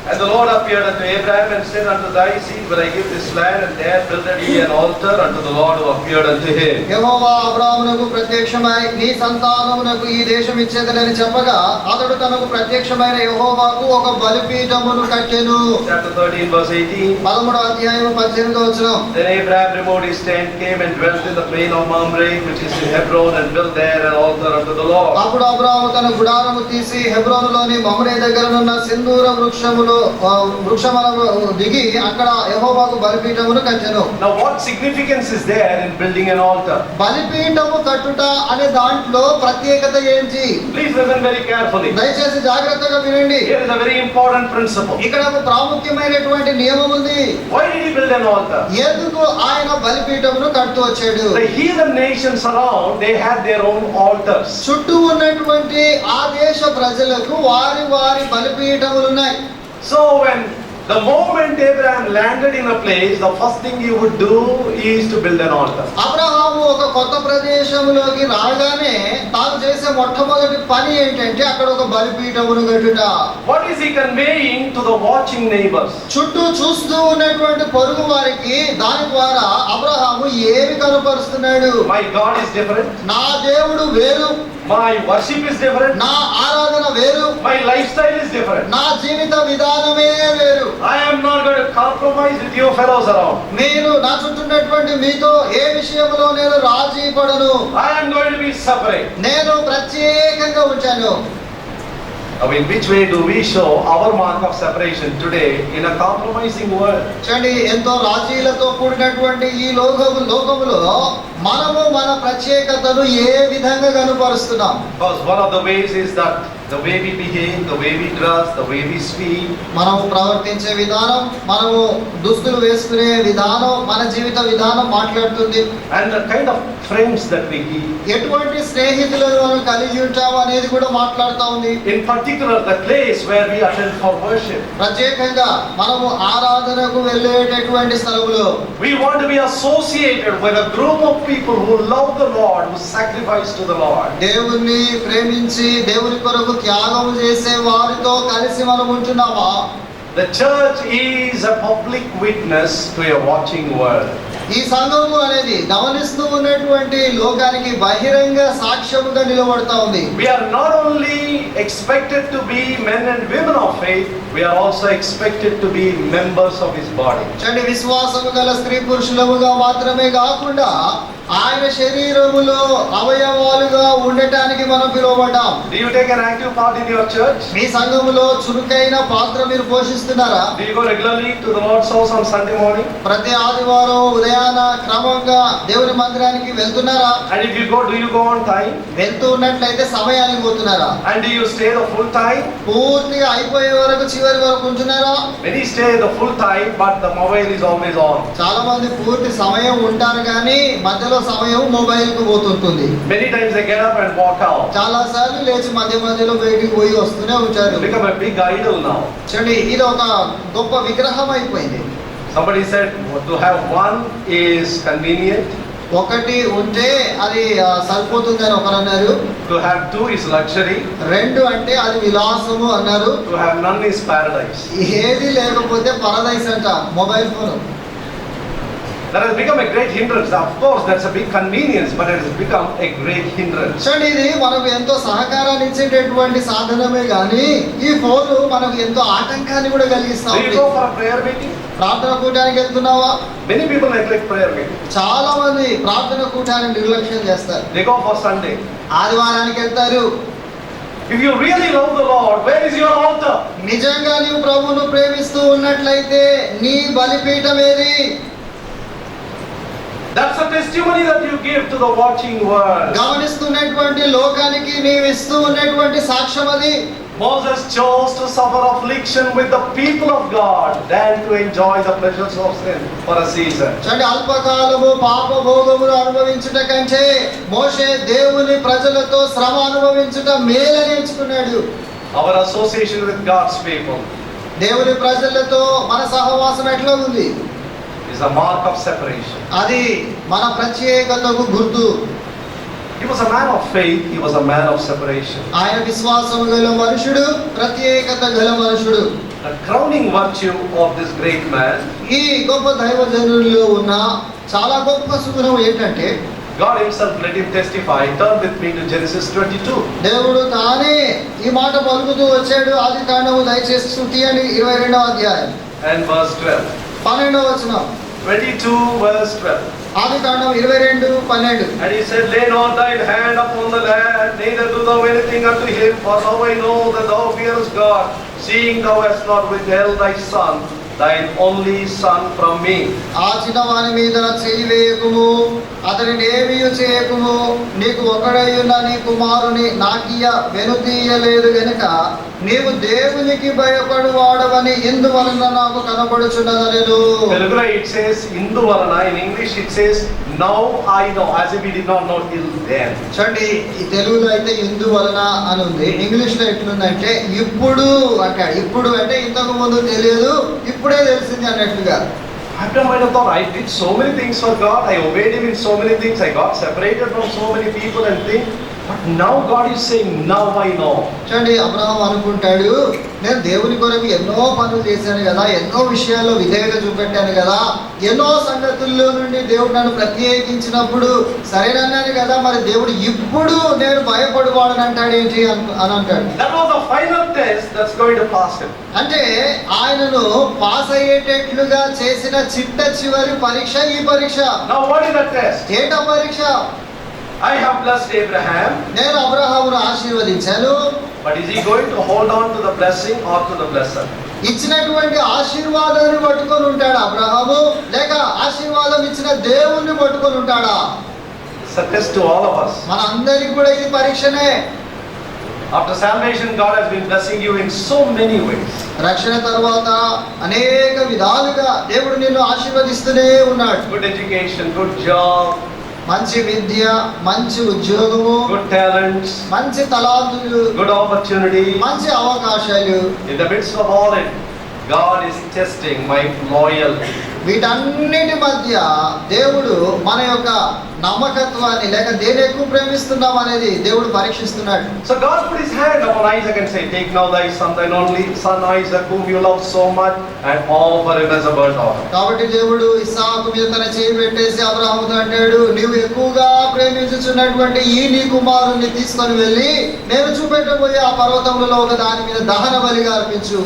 And the Lord appeared unto Abraham and said, Unto thy seed will I give this land, and there builded he an altar unto the Lord who appeared unto him. యెహోవా అబ్రాహామునకు ప్రత్యక్షమై నీ సంతానమునకు ఈ దేశం ఇచ్చేదనని చెప్పగా అతడు తనకు ప్రత్యక్షమైన యెహోవాకు ఒక బలిపీఠమును కట్టెను. Chapter 13 verse 18. 13వ అధ్యాయము 18వ వచనం. Then Abraham removed his tent, came and dwelt in the plain of Mamre, which is in Hebron, and built there an altar unto the Lord. అప్పుడు అబ్రాహాము తన గుడారము తీసి హెబ్రోనులోని మమ్రే దగ్గరనున్న సింధూర వృక్షములో వృక్షములకు దిగి అక్కడ యెహోవాకు బలిపీఠమును కట్టెను. Now what significance is there in building an altar? బలిపీఠము కట్టుట అనే దాంట్లో ప్రత్యేకత ఏంటి? Please listen very carefully. దయచేసి జాగ్రత్తగా వినండి. Here is a very important principle. ఇక్కడ ఒక ప్రాముఖ్యమైనటువంటి నియమం ఉంది. Why did he build an altar? ఎందుకు ఆయన బలిపీఠమును కడుతూ వచ్చాడు? The heathen nations around, they had their own altars. చుట్టూ ఉన్నటువంటి ఆ దేశ ప్రజలకు వారి వారి బలిపీఠములు ఉన్నాయి. So when the moment Abraham landed in a place, the first thing he would do is to build an altar. Abraham ఒక కొత్త ప్రదేశంలోకి రాగానే తాను చేసే మొట్టమొదటి పని ఏంటంటే అక్కడ ఒక బలిపీఠమును కట్టుట. What is he conveying to the watching neighbors? చుట్టూ చూస్తూ ఉన్నటువంటి పొరుగు వారికి దాని ద్వారా అబ్రహాము ఏమి కనపరుస్తున్నాడు? My God is different. నా దేవుడు వేరు, My worship is different. నా ఆరాధన వేరు, My lifestyle is different. నా జీవిత విధానమే వేరు. I am not going to compromise with you fellows around. నేను నా చుట్టూ ఉన్నటువంటి మీతో ఏ విషయంలో నేను రాజీ పడను. I am going to be separate. నేను ప్రత్యేకంగా ఉంటాను. Now in which way do we show our mark of separation today in a compromising world? చూడండి, ఎంతో రాజీలతో కూడినటువంటి ఈ లోకములో మనము మన ప్రత్యేకతను ఏ విధంగా కనపరుస్తున్నాం? Because one of the ways is that the way we behave, the way we dress, the way we speak. మనము ప్రవర్తించే విధానం, మనము దుస్తులు వేసుకునే విధానం, మన జీవిత విధానం మాట్లాడుతుంది. And the kind of friends that we keep. ఎటువంటి స్నేహితులను మనం కలిగి ఉంటాము అనేది కూడా మాట్లాడుతూ ఉంది. In particular, the place where we attend for worship. ప్రత్యేకంగా మనము ఆరాధనకు వెళ్ళేటటువంటి స్థలములో We want to be associated with a group of people who love the Lord, who sacrifice to the Lord. దేవుణ్ణి ప్రేమించి దేవుని కొరకు త్యాగం చేసే వారితో కలిసి మనం ఉంటున్నామా? The church is a public witness to a watching world. ఈ సంఘము అనేది గమనిస్తూ ఉన్నటువంటి లోకానికి బహిరంగ సాక్ష్యముగా నిలబడతా ఉంది. We are not only expected to be men and women of faith, we are also expected to be members of His body. చూడండి, విశ్వాసము గల స్త్రీ పురుషులముగా మాత్రమే కాకుండా ఆయన శరీరములో అవయవాలుగా ఉండటానికి మనం పిలువబడ్డాం. Do you take an active part in your church? మీ సంఘములో చురుకైన పాత్ర మీరు పోషిస్తున్నారా? Do you go regularly to the Lord's house on Sunday morning? ప్రతి ఆదివారం ఉదయాన క్రమంగా దేవుని మందిరానికి వెళ్తున్నారా? And if you go, do you go on time? వెళ్తూ ఉన్నట్లయితే సమయానికి పోతున్నారా? And do you stay the full time? పూర్తిగా అయిపోయే వరకు చివరి వరకు ఉంటున్నారా? Many stay the full time, but the mobile is always on. చాలా మంది పూర్తి సమయం ఉంటారు కానీ మధ్యలో సమయం మొబైల్ కు పోతుంటుంది. Many times they get up and walk out. చాలా సార్లు లేచి మధ్యలో బయటికి పోయి వస్తూనే ఉంటారు. Become a big idol now. చూడండి, ఇది ఒక గొప్ప విగ్రహం అయిపోయింది. Somebody said to have one is convenient. ఒకటి ఉంటే అది సరిపోతుంది అని ఒకరు అన్నారు. To have two is luxury. రెండు అంటే అది విలాసము అన్నారు. To have none is paradise. ఏది లేకపోతే పరదైస్ అంట mobile phone. That has become a great hindrance. Of course, that's a big convenience, but it has become a great hindrance. చూడండి, ఇది మనకు ఎంతో సహకారాన్ని ఇచ్చేటటువంటి సాధనమే కానీ ఈ ఫోన్ మనకు ఎంతో ఆటంకాన్ని కూడా కలిగిస్తా Do you ఉంది. go for a prayer meeting? ప్రార్థన కూటానికి వెళ్తున్నావా? Many people neglect prayer meeting. చాలా మంది ప్రార్థన కూటాన్ని నిర్లక్ష్యం చేస్తారు. They go for Sunday. ఆదివారానికి వెళ్తారు. If you really love the Lord, where is your altar? నిజంగా నీవు ప్రభువును ప్రేమిస్తూ ఉన్నట్లయితే నీ బలిపీఠం ఏది? That's a testimony that you give to the watching world. గమనిస్తున్నటువంటి లోకానికి నీవు ఇస్తూ ఉన్నటువంటి సాక్ష్యం అది. Moses chose to suffer affliction with the people of God than to enjoy the pleasures of sin for a season. చూడండి, అల్పకాలము పాప భోగములు అనుభవించుట కంటే మోషే దేవుని ప్రజలతో శ్రమ అనుభవించుట మేలని ఎంచుకున్నాడు. Our association with God's people దేవుని ప్రజలతో మన సహవాసం ఎట్లా ఉంది? is a mark of separation. అది మన ప్రత్యేకతకు గుర్తు. He was a man of faith, he was a man of separation. ఆయన విశ్వాసము గల మనుషుడు, ప్రత్యేకత గల మనుషుడు. The crowning virtue of this great man, ఈ గొప్ప దైవజనుల్లో ఉన్న చాలా గొప్ప సుగుణం ఏంటంటే God himself let him testify. Turn with me to Genesis 22. దేవుడు తానే ఈ మాట పలుకుతూ వచ్చాడు. ఆదికాండము దయచేసి తీయండి 22వ అధ్యాయం and verse 12. 12వ వచనం. 22 verse 12. Adikandam 22:12. And he said, Lay not thine hand upon the lad, neither do thou anything unto him, for now I know that thou fearest God, seeing thou hast not withheld thy son, thine only son from me. ఆ చిన్నవాని మీద చెయ్యి వేయకుము, అతనిని ఏమీయు చేయకుము, నీకు ఒకడై ఉన్న నీ కుమారుని నాకియ వెనుతీయలేదు గనుక నీవు దేవునికి భయపడు వాడవని ఇందువలన నాకు కనబడుచున్నదనెను. Telugu it says ఇందువలన, in English it says now I know, as if we did not know till then. చూడండి, ఈ తెలుగులో అయితే ఇందువలన అని ఉంది, ఇంగ్లీష్ లో ఎట్లుందంటే ఇప్పుడు అంటాడు. ఇప్పుడు అంటే ఇంతకు ముందు తెలియదు, ఇప్పుడే తెలిసింది అన్నట్లుగా. After my thought, I did so many things for God, I obeyed him in so many things, I got separated from so many people and things, but now God is saying, now I know. చూడండి, Abraham అనుకుంటాడు, నేను దేవుని కొరకు ఎన్నో పనులు చేశాను కదా, ఎన్నో విషయాల్లో విధేయత చూపెట్టాను కదా, ఎన్నో సంగతుల్లో నుండి దేవుడు నన్ను ప్రత్యేకించినప్పుడు సరేనన్నాను కదా, మరి దేవుడు ఇప్పుడు నేను భయపడువాడని అంటాడేంటి అని అంటాడు. That was the final test that's going to pass him. అంటే ఆయనను పాస్ అయ్యేటట్లుగా చేసిన చిట్ట చివరి పరీక్ష ఈ పరీక్ష. Now what is the test? ఏంటా పరీక్ష? I have blessed Abraham. నేను అబ్రహామును ఆశీర్వదించాను. But is he going to hold on to the blessing or to the blesser? ఇచ్చినటువంటి ఆశీర్వాదాన్ని పట్టుకొని ఉంటాడా అబ్రహాము, లేక ఆశీర్వాదం ఇచ్చిన దేవుణ్ణి పట్టుకొని ఉంటాడా? It's a test to all of us. మన అందరికి కూడా ఇది పరీక్షనే. After salvation, God has been blessing you in so many ways. రక్షణ తర్వాత అనేక విధాలుగా దేవుడు నిన్ను ఆశీర్వదిస్తూనే ఉన్నాడు. Good education, good job, మంచి విద్య, మంచి ఉద్యోగము, good talents, మంచి తలాంతులు, good opportunity. మంచి అవకాశాలు. In the midst of all it, God is testing my loyalty. వీటన్నిటి మధ్య దేవుడు మన యొక్క నమ్మకత్వాన్ని, లేక దేని ఎక్కువ ప్రేమిస్తున్నాం అనేది దేవుడు పరీక్షిస్తున్నాడు. So God put his hand upon Isaac and said, Take now thy son, thine only son Isaac, whom you love so much, and offer him as a burnt offering. కాబట్టి దేవుడు ఇస్సాకు మీద తన చేయి పెట్టేసి అబ్రహాముతో అంటాడు, నీవు ఎక్కువగా ప్రేమించుచున్నటువంటి ఈ నీ కుమారుణ్ణి తీసుకొని వెళ్ళి నేను చూపెట్టబోయే ఆ పర్వతములలో ఒక దాని మీద దహన బలిగా అర్పించు.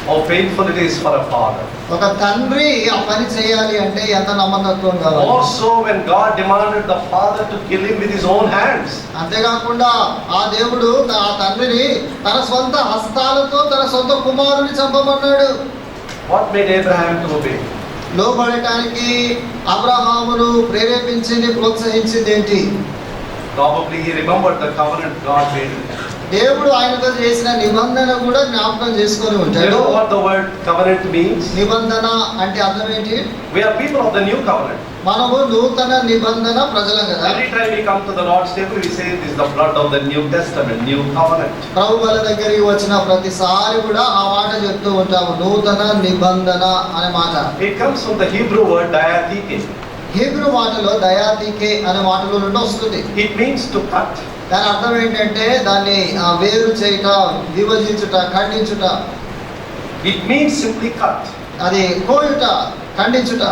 How painful it is for a father. ఒక తండ్రి ఆ పని చేయాలి అంటే ఎంత నమ్మకత్వం కావాలి. More so when God demanded the father to kill him with his own hands. అంతేకాకుండా ఆ దేవుడు ఆ తండ్రిని తన సొంత హస్తాలతో తన సొంత కుమారుని చంపమన్నాడు. What made Abraham to obey? లోబడటానికి అబ్రహామును ప్రేరేపించింది, ప్రోత్సహించింది ఏంటి? Probably he remembered the covenant God made with him. దేవుడు ఆయనతో చేసిన నిబంధన కూడా జ్ఞాపకం చేసుకొని You ఉంటాడు. know what the word covenant means? నిబంధన అంటే అర్థం ఏంటి? We are people of the new covenant. మనము నూతన నిబంధన ప్రజలం కదా. Every time we come to the Lord's table, we say this is the blood of the New Testament, new covenant. ప్రభు వాళ్ళ దగ్గరికి వచ్చిన ప్రతిసారి కూడా ఆ మాట చెప్తూ ఉంటాము, నూతన నిబంధన అనే మాట. It comes from the Hebrew word diatheke. Hebrew మాటలో దయాతీకే అనే మాటలో నుండి వస్తుంది. It means to cut. దాని అర్థం ఏంటంటే దాన్ని వేరు చేయుట, విభజించుట, ఖండించుట. It means simply cut. అది కోయుట, ఖండించుట.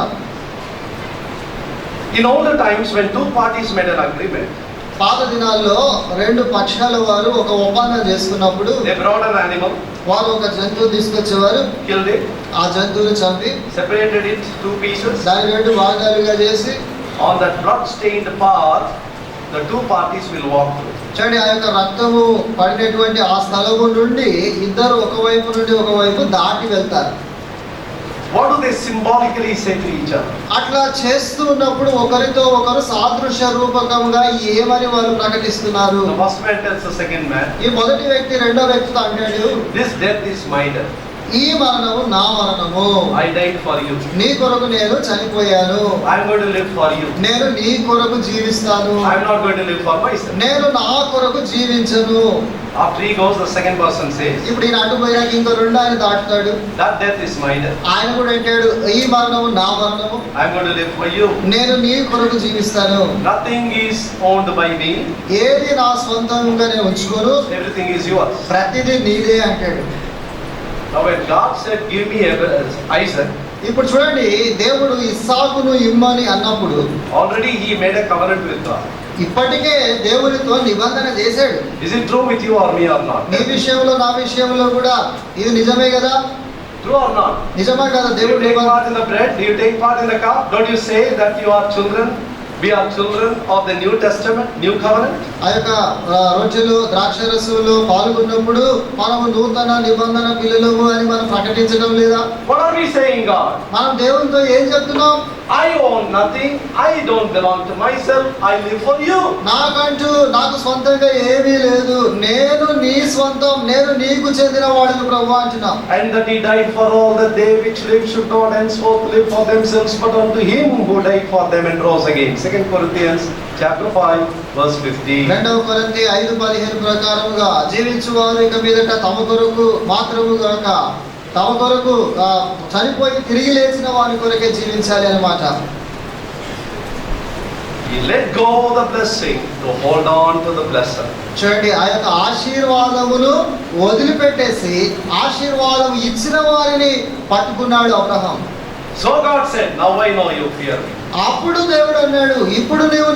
In older times, when two parties made an agreement, పాత దినాల్లో రెండు పక్షాల వారు ఒక ఒప్పందం చేసుకున్నప్పుడు they brought an animal, వారు ఒక జంతువు తీసుకొచ్చేవారు, killed it, ఆ జంతువుని చంపి separated it two pieces. దాని రెండు భాగాలుగా చేసి On that blood-stained path, the two parties will walk through. చూడండి, ఆ యొక్క రక్తము పడినటువంటి ఆ స్థలము నుండి ఇద్దరు ఒకవైపు నుండి ఒకవైపు దాటి వెళ్తారు. What do they symbolically say to each other? అట్లా చేస్తూ ఉన్నప్పుడు ఒకరితో ఒకరు సాదృశ్య రూపకంగా ఏమని వాళ్ళు ప్రకటిస్తున్నారు? The first man tells the second man, ఈ మొదటి వ్యక్తి రెండో వ్యక్తితో అంటాడు, this death is my death. ఈ మరణము నా మరణము, I died for you. నీ కొరకు నేను చనిపోయాను, I am going to live for you. నేను నీ కొరకు జీవిస్తాను, I am not going to live for myself. నేను నా కొరకు జీవించను. After he goes, the second person says, ఇప్పుడు ఈయన అడ్డుపోయాక ఇంకో రెండు ఆయన దాటుతాడు. that death is my death. ఆయన కూడా అంటాడు, ఈ మరణము నా మరణము, I am going to live for you. నేను నీ కొరకు జీవిస్తాను. Nothing is owned by me. ఏది నా సొంతంగా నేను ఉంచుకోను, Everything is yours. ప్రతిదీ నీదే అంటాడు. Now when God said, give me Isaac, ఇప్పుడు చూడండి, దేవుడు ఇస్సాకును ఇమ్మని అన్నప్పుడు already he made a covenant with God. ఇప్పటికే దేవునితో నిబంధన చేశాడు. Is it true with you or me or not? నీ విషయంలో నా విషయంలో కూడా ఇది నిజమే కదా. True or not? నిజమా కదా? Do you దేవుడు take part in the bread? Do you take part in the cup? Don't you say that you are children? We are children of the New Testament, New Covenant. ఆ యొక్క రొట్టెలు ద్రాక్షరసములు పాల్గొన్నప్పుడు మనము నూతన నిబంధన పిల్లలము అని మనం ప్రకటించడం లేదా? What are we saying, God? మనం దేవునితో ఏం చెప్తున్నాం? I own nothing. I don't belong to myself. I live for you. నాకు స్వంతంగా ఏమీ లేదు, నేను నీ స్వంతం, నేను నీకు చెందిన వాడిని ప్రభు అంటున్నాం. And that he died for all, that they which live should not henceforth live for themselves, but unto him who died for them and rose again. 2 Corinthians chapter 5 verse 15. 2 కొరింథీ 5:15 ప్రకారముగా జీవించువారు ఇక మీదట తమ కొరకు మాత్రము గాక తమ కొరకు చనిపోయి తిరిగి లేచిన వారి కొరకే జీవించాలి అన్నమాట. He let go of the blessing to hold on to the blesser. చూడండి, ఆ యొక్క ఆశీర్వాదమును వదిలిపెట్టేసి ఆశీర్వాదం ఇచ్చిన వారిని పట్టుకున్నాడు Abraham. So God said, now I know you fear me. అప్పుడు దేవుడు అన్నాడు, ఇప్పుడు నీవు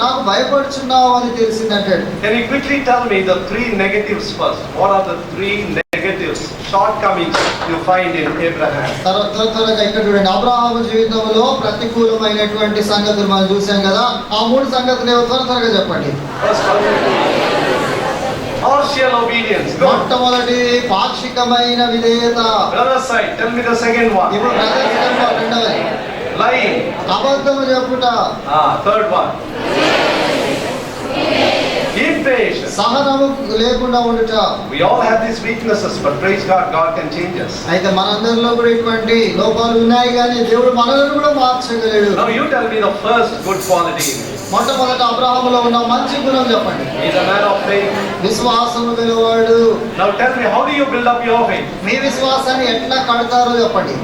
నాకు భయపడుచున్నావు అని తెలిసిందంటాడు. Can you quickly tell me the three negatives first? What are the three negatives, shortcomings you find in Abraham? త్వరగా ఇక్కడ చూడండి, అబ్రహాము జీవితంలో ప్రతికూలమైనటువంటి సంగతులు మనం చూసాం కదా. ఆ మూడు సంగతులు ఏవో త్వరగా చెప్పండి. First one, partial obedience. మొట్టమొదటి పాక్షికమైన విధేయత. Brother side, tell me the second one. ఇప్పుడు ప్రదర్శన రెండవది Lying. అబద్ధము చెప్పుట. Third one, impatience. సహనము లేకుండా ఉండుట. We all have these weaknesses, but praise God, God can change us. అయితే మనందరిలో కూడా ఇటువంటి లోపాలు ఉన్నాయి, కానీ దేవుడు మనల్ని కూడా మార్చగలడు. Now you tell me the first good quality. మొట్టమొదట అబ్రహాములో ఉన్న మంచి గుణం చెప్పండి. He is a man of faith. విశ్వాసము గలవాడు. Now tell me, how do you build up your faith? మీ విశ్వాసాన్ని ఎట్లా కడతారో చెప్పండి.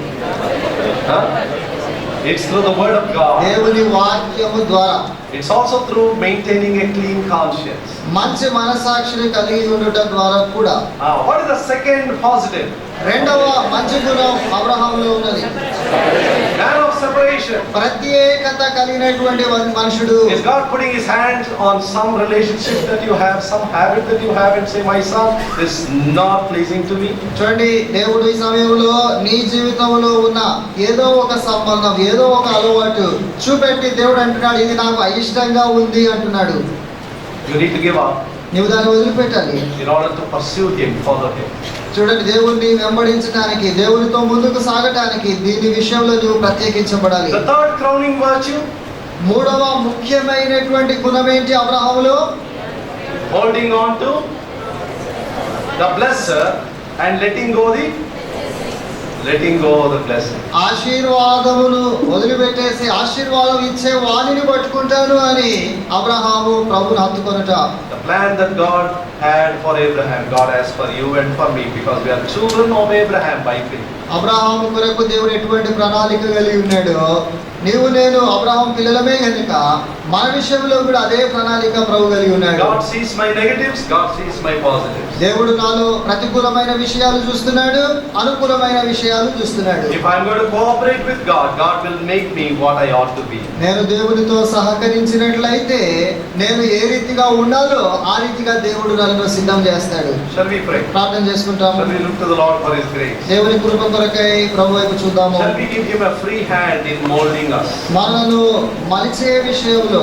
It's through the word of God. దేవుని వాక్యము ద్వారా. It's also through maintaining a clean conscience. మంచి మనసాక్షిని కలిగి ఉండటం ద్వారా కూడా. What is the second positive? రెండవ మంచి గుణం అబ్రహాములో ఉన్నది. Man of separation. ప్రత్యేకత కలిగినటువంటి మనుషుడు. Is God putting his hands on some relationship that you have, some habit that you have, and say, my son, this is not pleasing to me? చూడండి, దేవుడు ఈ సమయంలో నీ జీవితంలో ఉన్న ఏదో ఒక సంబంధం, ఏదో ఒక అలవాటు చూపెట్టి దేవుడు అంటున్నాడు, ఇది నాకు అయిష్టంగా ఉంది అంటున్నాడు. You need to give up. నీవు దాన్ని వదిలిపెట్టాలి. In order to pursue him, follow him. చూడండి, దేవుణ్ణి వెంబడించడానికి, దేవునితో ముందుకు సాగటానికి దీని విషయంలో నువ్వు ప్రత్యేకించబడాలి. The third crowning virtue. మూడవ ముఖ్యమైనటువంటి గుణం ఏంటి అబ్రహాములో? Holding on to the blesser and letting go the blessing. ఆశీర్వాదమును వదిలిపెట్టేసి ఆశీర్వాదం ఇచ్చే వాణిని పట్టుకుంటాను అని అబ్రహాము ప్రభువును హత్తుకొనుట. The plan that God had for Abraham, God has for you and for me, because we are children of Abraham by faith. Abraham కొరకు దేవుడు ఎటువంటి ప్రణాళిక కలిగి ఉన్నాడో, నీవు నేను అబ్రహాం పిల్లలమే కనుక మన విషయంలో కూడా అదే ప్రణాళిక ప్రభు కలిగి ఉన్నాడు. God sees my negatives, God sees my positives. దేవుడు నాలో ప్రతికూలమైన విషయాలు చూస్తున్నాడు, అనుకూలమైన విషయాలు చూస్తున్నాడు. If I am going to cooperate with God, God will make me what I ought to be. నేను దేవునితో సహకరించినట్లయితే నేను ఏ రీతిగా ఉండాలో ఆ రీతిగా దేవుడు నన్ను సిద్ధం చేస్తాడు. Shall we pray? ప్రార్థన చేసుకుంటాము. Shall we look to the Lord for his grace? దేవుని కృప కొరకై ప్రభు వైపు చూద్దాము. Shall we give him a free hand in molding us? మనను మలిచే విషయంలో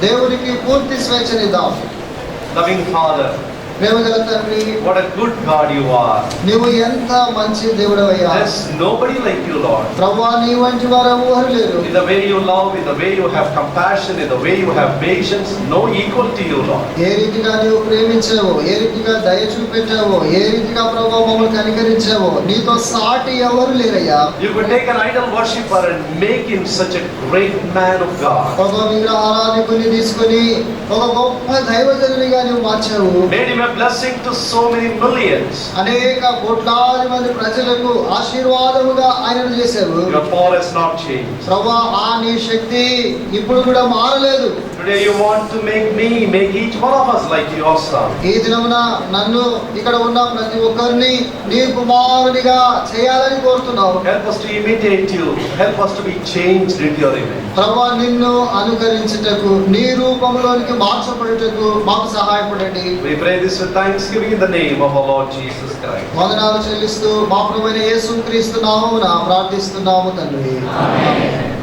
దేవునికి పూర్తి స్వేచ్ఛనిద్దాం. Loving Father, ప్రేమగల తండ్రి, what a good God you are. నీవు ఎంత మంచి దేవుడవయ్యా. There's nobody like you, Lord. ప్రభువా, నీ వంటి వారు ఎవరు లేరు. In the way you love, in the way you have compassion, in the way you have patience, no equal to you, Lord. ఏ రీతిగా నీవు ప్రేమించావో, ఏ రీతిగా దయ చూపెట్టావో, ఏ రీతిగా ప్రభువా మమ్మల్ని కనికరించావో, నీతో సాటి ఎవరు లేరయ్యా. You could take an idol worshipper and make him such a great man of God. ఒక విగ్రహారాధికుని తీసుకొని ఒక గొప్ప దైవజనునిగా నీవు మార్చావు. Made him a blessing to so many millions. అనేక కోట్లాది మంది ప్రజలకు ఆశీర్వాదముగా ఆయనను చేశావు. Your power has not changed. ప్రభువా, నీ శక్తి ఇప్పుడు కూడా మారలేదు. Today Today you want to make each one of us like your son. ఈ దినమున నన్ను ఇక్కడ ఉన్న ప్రతి ఒక్కరిని నీ కుమారునిగా చేయాలని కోరుతున్నావు. Help us to imitate you. Help us to be changed into your image. ప్రభువా, నిన్ను అనుకరించుటకు నీ రూపంలోనికి మార్చబడుటకు మాకు సహాయపడండి. We pray this with thanksgiving in the name of our Lord Jesus Christ. వందనాలు చెల్లిస్తూ మా ప్రభువైన యేసుక్రీస్తు నామమున ప్రార్థిస్తున్నాము తండ్రి. ఆమేన్.